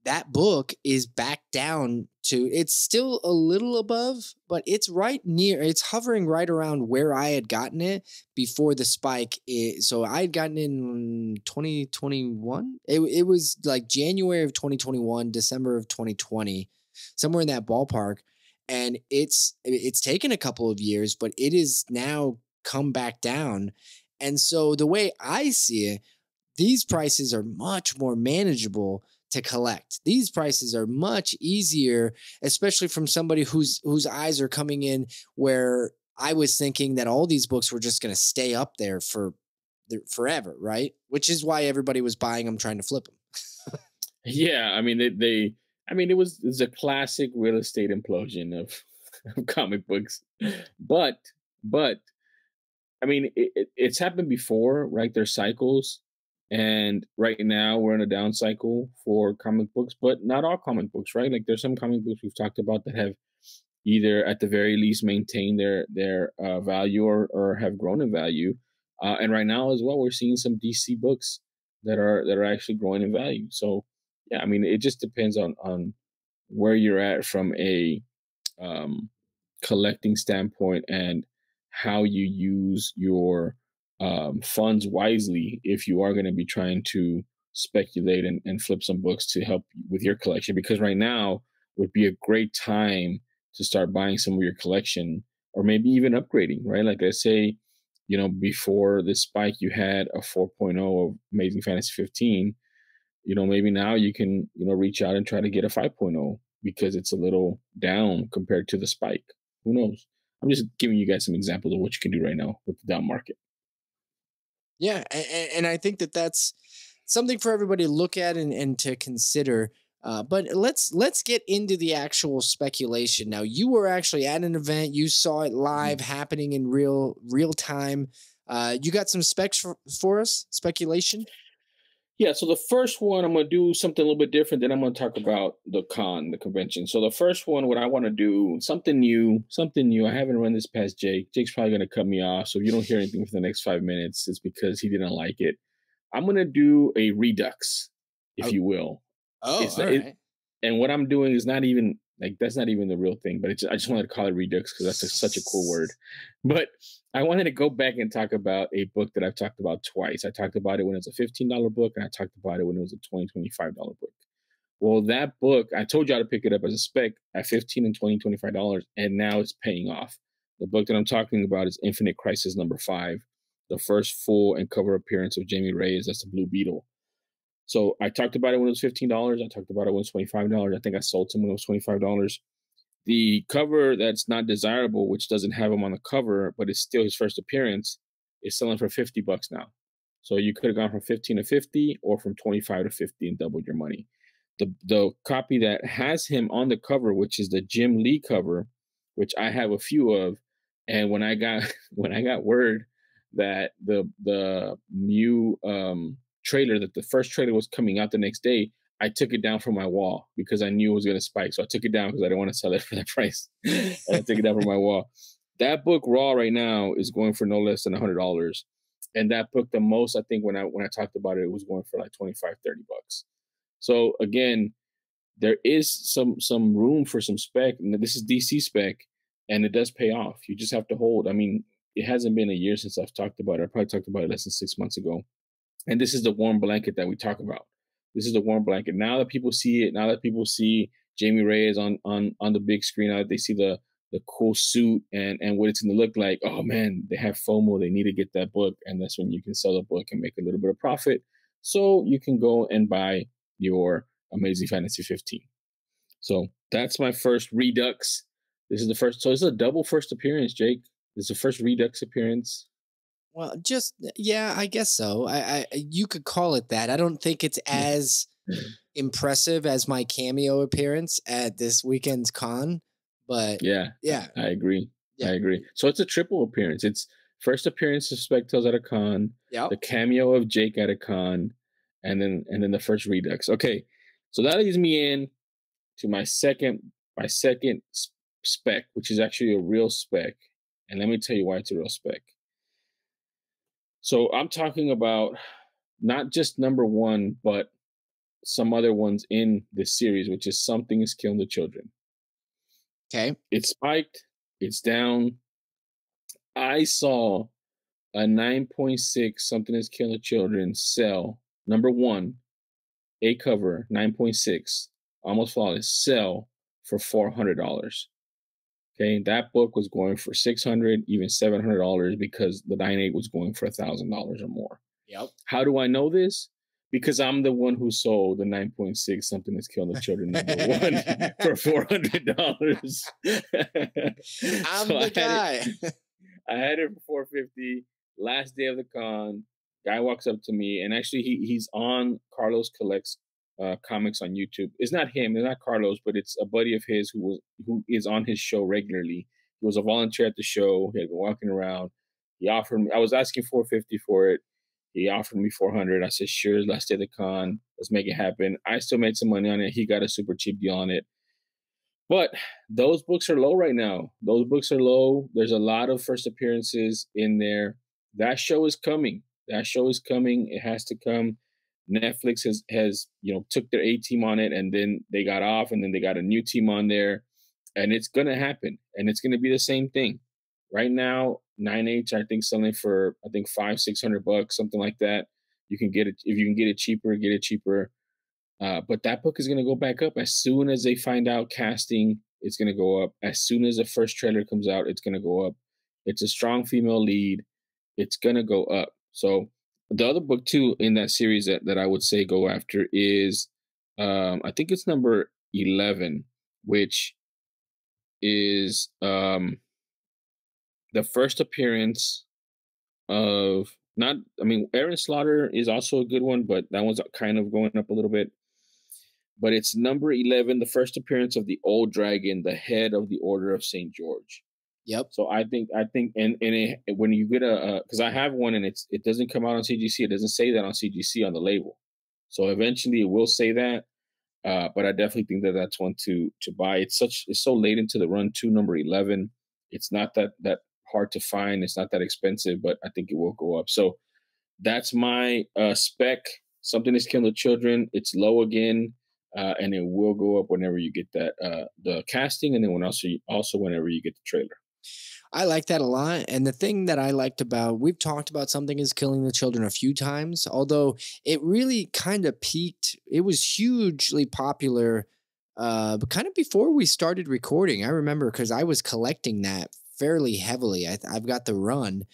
that book is back down to, it's still a little above, but it's right near, it's hovering right around where I had gotten it before the spike. So I had gotten it in 2021. It was like January of 2021, December of 2020, somewhere in that ballpark. And it's taken a couple of years, but it is now come back down. And so the way I see it, these prices are much more manageable to collect. These prices are much easier, especially from somebody whose eyes are coming in, where I was thinking that all these books were just going to stay up there for forever, right? Which is why everybody was buying them, trying to flip them. Yeah, I mean, it was a classic real estate implosion of comic books, but I mean, it's happened before, right? There's cycles. And right now we're in a down cycle for comic books, but not all comic books, right? Like there's some comic books we've talked about that have either at the very least maintained their value or have grown in value. And right now as well, we're seeing some DC books that are actually growing in value. So yeah, I mean, it just depends on where you're at from a collecting standpoint and how you use your funds wisely if you are going to be trying to speculate and flip some books to help with your collection, because right now would be a great time to start buying some of your collection or maybe even upgrading, right? Like let's say, before this spike you had a 4.0 of Amazing Fantasy 15, maybe now you can, reach out and try to get a 5.0 because it's a little down compared to the spike. Who knows? I'm just giving you guys some examples of what you can do right now with the down market. Yeah, and I think that's something for everybody to look at and to consider. But let's get into the actual speculation. Now, you were actually at an event. You saw it live happening in real time. You got some specs for us? Speculation? Yeah, so the first one, I'm going to do something a little bit different. Then I'm going to talk about the convention. So the first one, what I want to do, something new. I haven't run this past Jake. Jake's probably going to cut me off. So if you don't hear anything for the next 5 minutes, it's because he didn't like it. I'm going to do a redux, if you will. Oh, all right. And what I'm doing is not even, that's not even the real thing, but I just wanted to call it redux because that's such a cool word. But I wanted to go back and talk about a book that I've talked about twice. I talked about it when it was a $15 book, and I talked about it when it was a $20, $25 book. Well, that book, I told y'all to pick it up as a spec at $15 and $20, $25, and now it's paying off. The book that I'm talking about is Infinite Crisis #5, the first full and cover appearance of Jamie Reyes. That's the Blue Beetle. So I talked about it when it was $15. I talked about it when it was $25. I think I sold some when it was $25. The cover that's not desirable, which doesn't have him on the cover, but it's still his first appearance, is selling for $50 now. So you could have gone from 15 to 50 or from 25 to 50 and doubled your money. The copy that has him on the cover, which is the Jim Lee cover, which I have a few of, and when I got word that the new trailer, that the first trailer was coming out the next day, I took it down from my wall because I knew it was going to spike. So I took it down because I didn't want to sell it for that price. And I took it down from my wall. That book raw right now is going for no less than $100. And that book, the most, I think when I talked about it, it was going for like $25, $30. So again, there is some room for some spec. And this is DC spec, and it does pay off. You just have to hold. I mean, it hasn't been a year since I've talked about it. I probably talked about it less than 6 months ago. And this is the warm blanket that we talk about. This is the warm blanket. Now that people see it, now that people see Jamie Reyes on the big screen, now that they see the cool suit and what it's going to look like, oh man, they have FOMO. They need to get that book. And that's when you can sell the book and make a little bit of profit. So you can go and buy your Amazing Fantasy 15. So that's my first redux. This is the first. So this is a double first appearance, Jake. This is the first redux appearance. Well, yeah, I guess so. I you could call it that. I don't think it's as impressive as my cameo appearance at this weekend's con, but yeah, I agree. Yeah. I agree. So it's a triple appearance. It's first appearance of Spec Tales at a con, yep, the cameo of Jake at a con, and then the first redux. Okay, so that leads me in to my second Spec, which is actually a real Spec. And let me tell you why it's a real Spec. So I'm talking about not just number one, but some other ones in this series, which is Something is Killing the Children. Okay. It's spiked. It's down. I saw a 9.6 Something is Killing the Children sell. Number one, A cover, 9.6, Almost Flawless, sell for $400. Okay, that book was going for $600, even $700 because the 9.8 was going for $1,000 or more. Yep. How do I know this? Because I'm the one who sold the 9.6 Something That's Killing the Children number one for $400. I'm the guy. I had it for $450. Last day of the con, guy walks up to me, and actually he's on Carlos Collects comics on YouTube. It's not him, it's not Carlos, but it's a buddy of his who is on his show regularly. He was a volunteer at the show. He had been walking around. He offered me, I was asking $450 for it. He offered me $400. I said, sure, last day of the con, let's make it happen. I still made some money on it. He got a super cheap deal on it. But those books are low right now. Those books are low. There's a lot of first appearances in there. That show is coming. That show is coming. It has to come. Netflix has took their A team on it, and then they got off, and then they got a new team on there, and it's gonna happen, and it's gonna be the same thing. Right now, 9.8 I think selling for $500-$600, something like that. You can get it if you can get it cheaper, get it cheaper. But that book is gonna go back up as soon as they find out casting. It's gonna go up as soon as the first trailer comes out. It's gonna go up. It's a strong female lead. It's gonna go up. So the other book too in that series that I would say go after is I think it's number 11, which is the first appearance of Aaron Slaughter is also a good one, but that one's kind of going up a little bit. But it's number 11, the first appearance of the Old Dragon, the head of the Order of St. George. Yep. So I think, when you get because I have one and it doesn't come out on CGC. It doesn't say that on CGC on the label. So eventually it will say that. But I definitely think that's one to buy. It's so late into the run too. Number 11. It's not that hard to find. It's not that expensive, but I think it will go up. So that's my Spec. Something is Killing the Children. It's low again. And it will go up whenever you get that the casting, and then also whenever you get the trailer. I like that a lot. And the thing that I liked we've talked about Something is Killing the Children a few times, although it really kind of peaked. It was hugely popular, but kind of before we started recording. I remember because I was collecting that fairly heavily. I've got the run.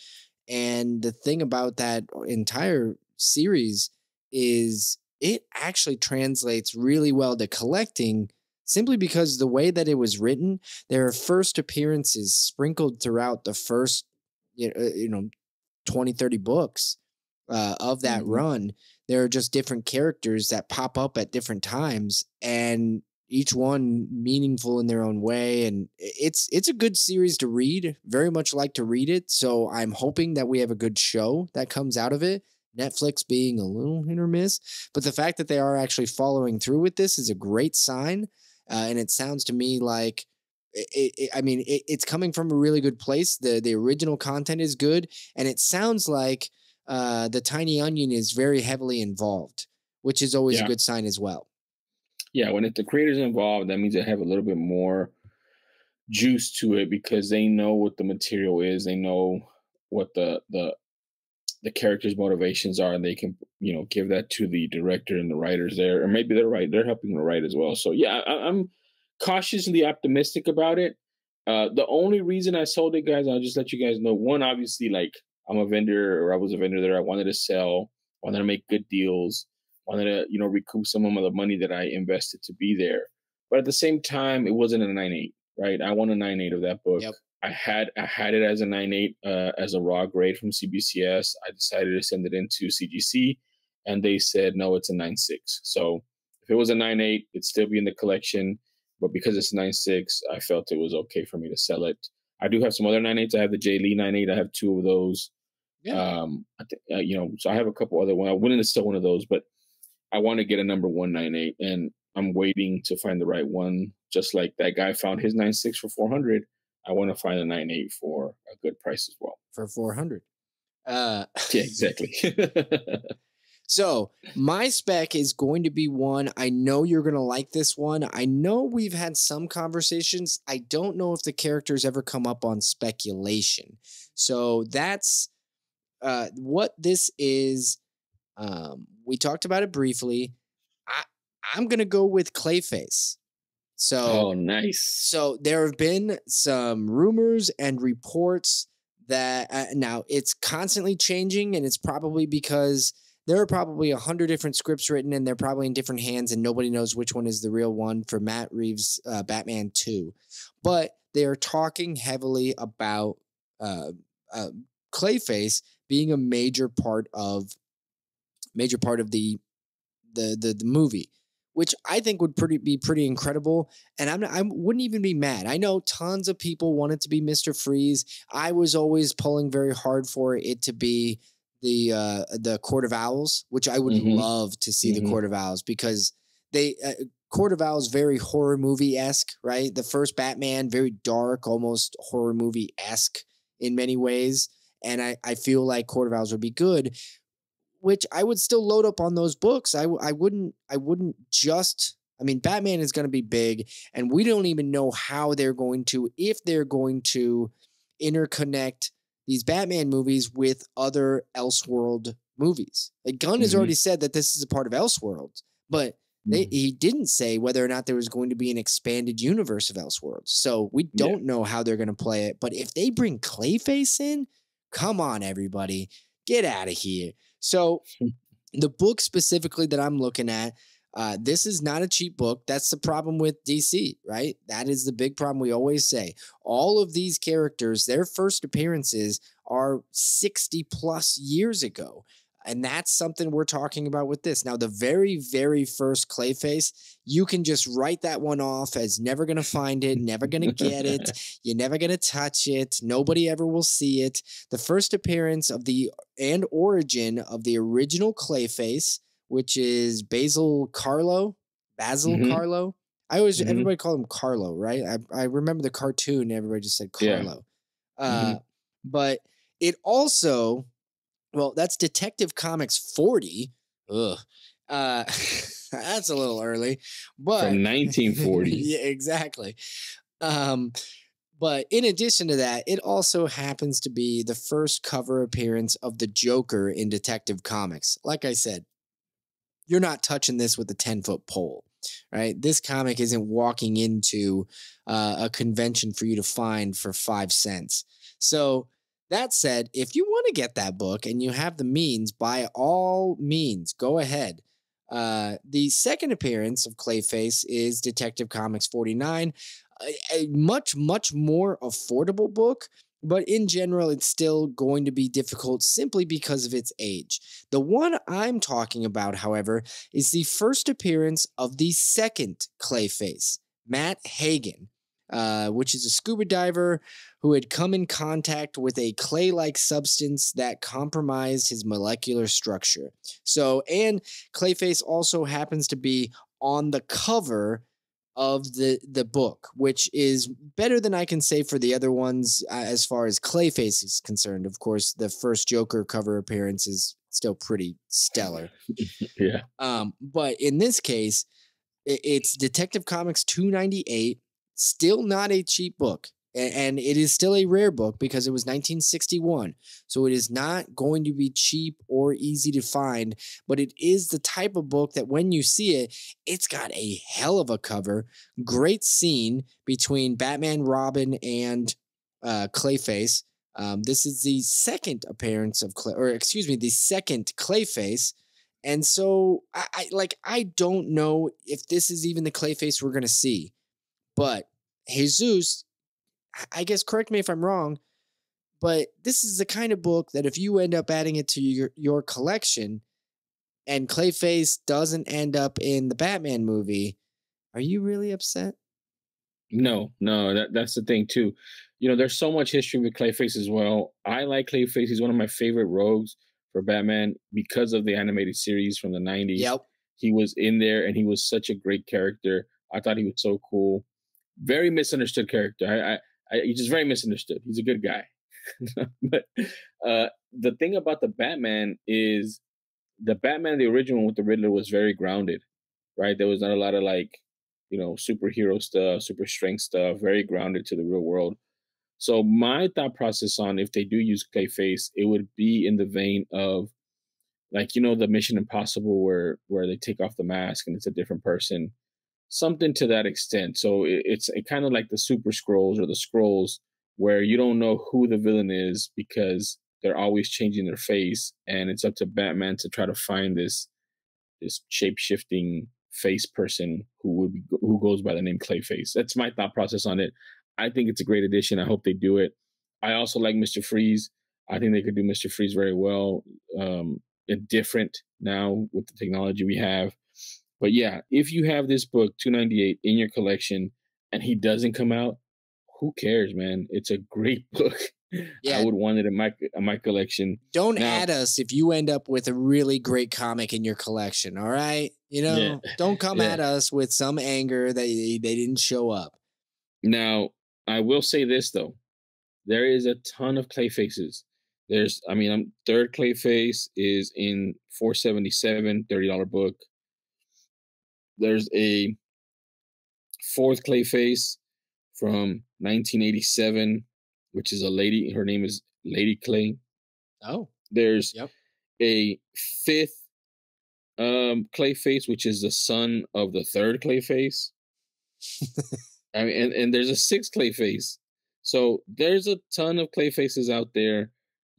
And the thing about that entire series is it actually translates really well to collecting, simply because the way that it was written, there are first appearances sprinkled throughout the first 20, 30 books of that run. There are just different characters that pop up at different times, and each one meaningful in their own way. And it's a good series to read, very much like to read it. So I'm hoping that we have a good show that comes out of it. Netflix being a little hit or miss, but the fact that they are actually following through with this is a great sign. And it sounds to me like it's coming from a really good place. The original content is good, and it sounds like the Tiny Onion is very heavily involved, which is always a good sign as well. Yeah, when the creator's involved, that means they have a little bit more juice to it because they know what the material is. They know what the characters' motivations are, and they can, give that to the director and the writers there, or maybe they're helping to write as well. So yeah, I'm cautiously optimistic about it. The only reason I sold it, guys, I'll just let you guys know. One, obviously, like I was a vendor there. I wanted to sell, wanted to make good deals, wanted to, recoup some of the money that I invested to be there. But at the same time, it wasn't a 9.8, right? I want a 9.8 of that book. Yep. I had it as a 9.8 as a raw grade from CBCS. I decided to send it into CGC, and they said, no, it's a 9.6. So if it was a 9.8, it'd still be in the collection. But because it's 9.6, I felt it was okay for me to sell it. I do have some other 9.8s. I have the J. Lee 9.8. I have 2 of those. Yeah. So I have a couple other ones. I wouldn't have sold one of those, but I want to get a number 1 9.8. And I'm waiting to find the right one. Just like that guy found his 9.6 for 400. I want to find a 9.8 for a good price as well. For 400. Yeah, exactly. So my spec is going to be one. I know you're going to like this one. I know we've had some conversations. I don't know if the characters ever come up on speculation. So that's what this is. We talked about it briefly. I'm going to go with Clayface. So, oh, nice. So there have been some rumors and reports that now it's constantly changing, and it's probably because there are probably 100 different scripts written, and they're probably in different hands, and nobody knows which one is the real one for Matt Reeves' Batman 2. But they are talking heavily about Clayface being a major part of the movie, which I think would be pretty incredible. And I wouldn't even be mad. I know tons of people want it to be Mr. Freeze. I was always pulling very hard for it to be the Court of Owls, which I would love to see the Court of Owls, because they Court of Owls very horror movie-esque, right? The first Batman, very dark, almost horror movie-esque in many ways. And I feel like Court of Owls would be good, which I would still load up on those books. I wouldn't just, I mean, Batman is going to be big, and we don't even know how they're going to, if they're going to interconnect these Batman movies with other Elseworld movies. Like Gunn has already said that this is a part of Elseworlds, but he didn't say whether or not there was going to be an expanded universe of Elseworlds. So we don't know how they're going to play it. But if they bring Clayface in, come on, everybody, get out of here. So the book specifically that I'm looking at, this is not a cheap book. That's the problem with DC, right? That is the big problem we always say. All of these characters, their first appearances are 60 plus years ago. And that's something we're talking about with this. Now, the very, very first Clayface, you can just write that one off as never going to find it, never going to get it. You're never going to touch it. Nobody ever will see it. The first appearance of and origin of the original Clayface, which is Basil Carlo. I always, everybody called him Carlo, right? I remember the cartoon, everybody just said Carlo. Yeah. But it also, well, that's Detective Comics 40. Ugh. That's a little early, but from 1940. Yeah, exactly. But in addition to that, it also happens to be the first cover appearance of the Joker in Detective Comics. Like I said, you're not touching this with a 10-foot pole, right? This comic isn't walking into a convention for you to find for 5 cents. So that said, if you want to get that book and you have the means, by all means, go ahead. The second appearance of Clayface is Detective Comics 49, a much, much more affordable book, but in general, it's still going to be difficult simply because of its age. The one I'm talking about, however, is the first appearance of the second Clayface, Matt Hagen, which is a scuba diver who had come in contact with a clay-like substance that compromised his molecular structure. So, and Clayface also happens to be on the cover of the book, which is better than I can say for the other ones as far as Clayface is concerned. Of course, the first Joker cover appearance is still pretty stellar. Yeah. But in this case, it's Detective Comics 298, still not a cheap book. And it is still a rare book because it was 1961. So it is not going to be cheap or easy to find, but it is the type of book that when you see it, it's got a hell of a cover. Great scene between Batman, Robin, and Clayface. This is the second appearance of the second Clayface. And so I don't know if this is even the Clayface we're going to see, but Jesus, I guess, correct me if I'm wrong, but this is the kind of book that if you end up adding it to your collection and Clayface doesn't end up in the Batman movie, are you really upset? No, that's the thing too. You know, there's so much history with Clayface as well. I like Clayface. He's one of my favorite rogues for Batman because of the animated series from the 90s. Yep. he was in there, and he was such a great character. I thought he was so cool. Very misunderstood character. He's just very misunderstood. He's a good guy. But the thing about the Batman is the Batman, the original one with the Riddler, was very grounded, right? There was not a lot of like, superhero stuff, super strength stuff, very grounded to the real world. So my thought process on if they do use Clayface, it would be in the vein of like, the Mission Impossible where they take off the mask and it's a different person, something to that extent. So it's kind of like the Super Scrolls or the Scrolls where you don't know who the villain is because they're always changing their face, and it's up to Batman to try to find this shape-shifting face person who goes by the name Clayface. That's my thought process on it. I think it's a great addition. I hope they do it. I also like Mr. Freeze. I think they could do Mr. Freeze very well. Different now with the technology we have. But yeah, if you have this book, 298, in your collection and he doesn't come out, who cares, man? It's a great book. Yeah. I would want it in my collection. Don't add us if you end up with a really great comic in your collection, all right? Don't come at us with some anger that they didn't show up. Now, I will say this, though. There is a ton of Clayfaces. Third Clayface is in $477, $30 book. There's a fourth Clayface from 1987, which is a lady. Her name is Lady Clay. Oh. There's a fifth Clayface, which is the son of the third Clayface. And there's a sixth Clayface. So there's a ton of Clayfaces out there.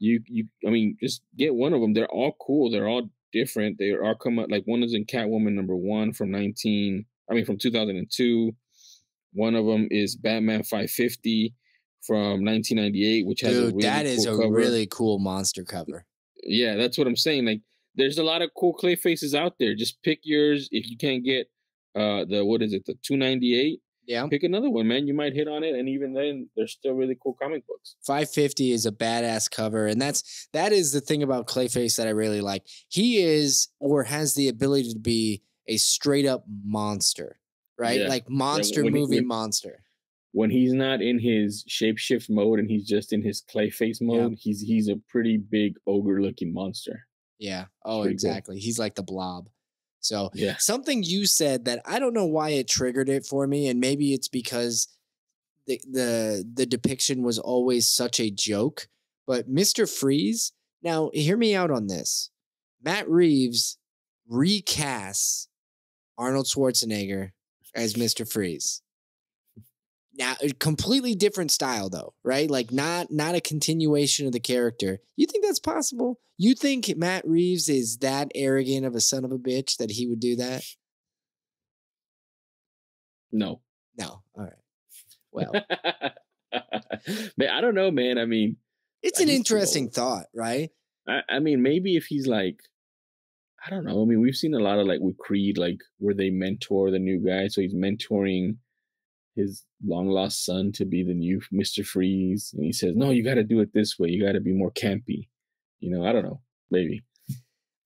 Just get one of them. They're all cool. They're all different. They all come out, like one is in Catwoman #1 from 2002. One of them is Batman 550 from 1998, which has that is a really cool monster cover. Yeah, that's what I'm saying. Like, there's a lot of cool Clayfaces out there. Just pick yours. If you can't get the 298, pick another one, man. You might hit on it, and even then, they're still really cool comic books. 550 is a badass cover, and that is the thing about Clayface that I really like. He is or has the ability to be a straight up monster, right? Yeah. Like monster monster. When he's not in his shapeshift mode and he's just in his Clayface mode, he's a pretty big ogre looking monster. Yeah. Oh, exactly. Cool. He's like the Blob. So something you said that I don't know why it triggered it for me, and maybe it's because the depiction was always such a joke. But Mr. Freeze, now hear me out on this. Matt Reeves recasts Arnold Schwarzenegger as Mr. Freeze. Now, a completely different style, though, right? Like not a continuation of the character. You think that's possible? You think Matt Reeves is that arrogant of a son of a bitch that he would do that? No. All right. Well, man, I don't know, man. I mean, it's an interesting thought, right? I mean, maybe if he's like, I don't know. I mean, we've seen a lot of like with Creed, like where they mentor the new guy. So he's mentoring his long lost son to be the new Mr. Freeze. And he says, no, you got to do it this way. You got to be more campy. I don't know. Maybe.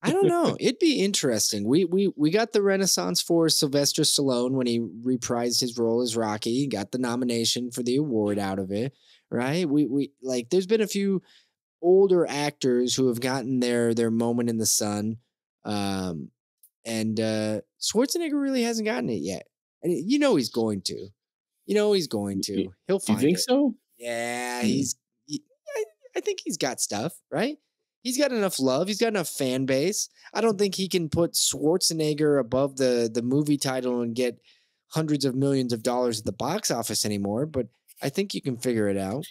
I don't know. It'd be interesting. We got the Renaissance for Sylvester Stallone when he reprised his role as Rocky. He got the nomination for the award out of it, right? We like, there's been a few older actors who have gotten their moment in the sun. And Schwarzenegger really hasn't gotten it yet. And he's going to. He's going to. He'll find it. You think so? Yeah, I think he's got stuff, right? He's got enough love. He's got enough fan base. I don't think he can put Schwarzenegger above the movie title and get hundreds of millions of dollars at the box office anymore, but I think you can figure it out.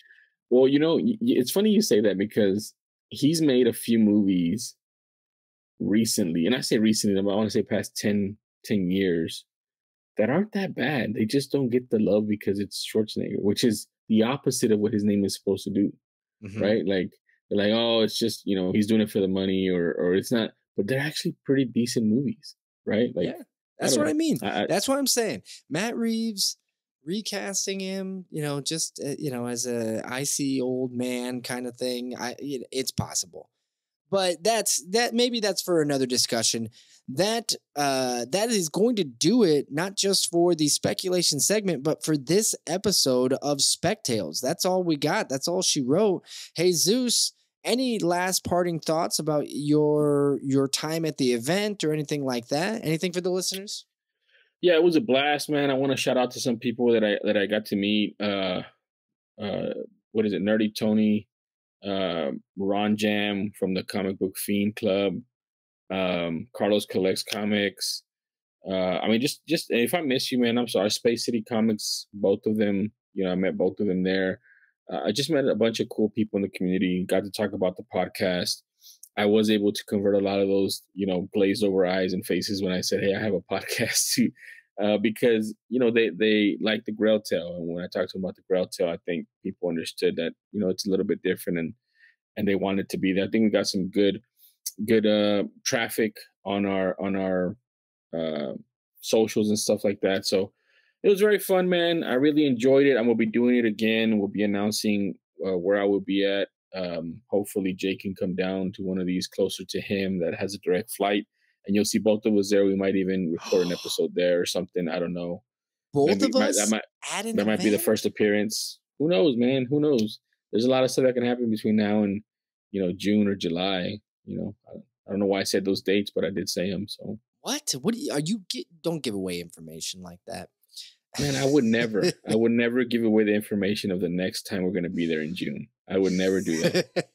Well, it's funny you say that because he's made a few movies recently, and I say recently, I want to say past 10 years, that aren't that bad. They just don't get the love because it's Schwarzenegger, which is the opposite of what his name is supposed to do, right? Like, they're like, oh, it's just, he's doing it for the money or it's not, but they're actually pretty decent movies, right? Like, yeah, that's what I mean. That's what I'm saying. Matt Reeves recasting him, just, as a icy old man kind of thing. It's possible. But maybe that's for another discussion. That is going to do it, not just for the speculation segment, but for this episode of Spec Tales. That's all we got. That's all she wrote. Hey, Zeus, any last parting thoughts about your time at the event or anything like that? Anything for the listeners? Yeah, it was a blast, man. I want to shout out to some people that I got to meet. What is it? Nerdy Tony, Ron Jam from the Comic Book Fiend Club, Carlos Collects Comics. I mean, just if I miss you, man, I'm sorry. Space City Comics, both of them. You know, I met both of them there. I just met a bunch of cool people in the community. Got to talk about the podcast. I was able to convert a lot of those, glazed over eyes and faces when I said, "Hey, I have a podcast too," because they like the Grail Tale, and when I talked to them about the Grail Tale, I think people understood that it's a little bit different, and they wanted to be there. I think we got some good traffic on our socials and stuff like that. So it was very fun, man. I really enjoyed it. I'm gonna be doing it again. We'll be announcing where I will be at. Hopefully Jay can come down to one of these closer to him that has a direct flight, and you'll see both of us there. We might even record an episode there or something. I don't know. Both of us? That might be the first appearance. Who knows, man? Who knows? There's a lot of stuff that can happen between now and June or July. I don't know why I said those dates, but I did say them. So what don't give away information like that. Man, I would never give away the information of the next time we're going to be there in June. I would never do that.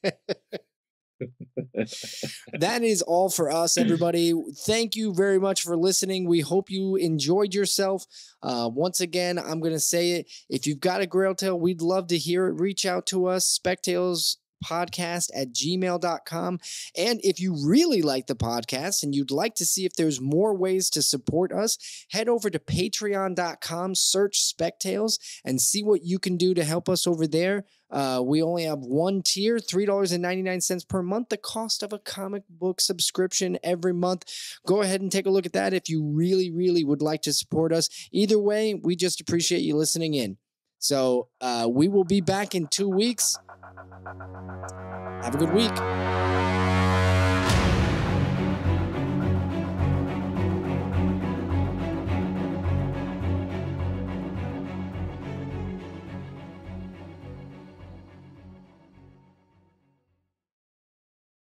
That is all for us, everybody. Thank you very much for listening. We hope you enjoyed yourself. Once again, I'm going to say it. If you've got a Grail Tale, we'd love to hear it. Reach out to us, spectalespodcast@gmail.com. And if you really like the podcast and you'd like to see if there's more ways to support us, head over to patreon.com, search Spec Tales, and see what you can do to help us over there. We only have one tier, $3.99 per month, the cost of a comic book subscription every month. Go ahead and take a look at that if you really, really would like to support us. Either way, we just appreciate you listening in. So we will be back in 2 weeks. Have a good week.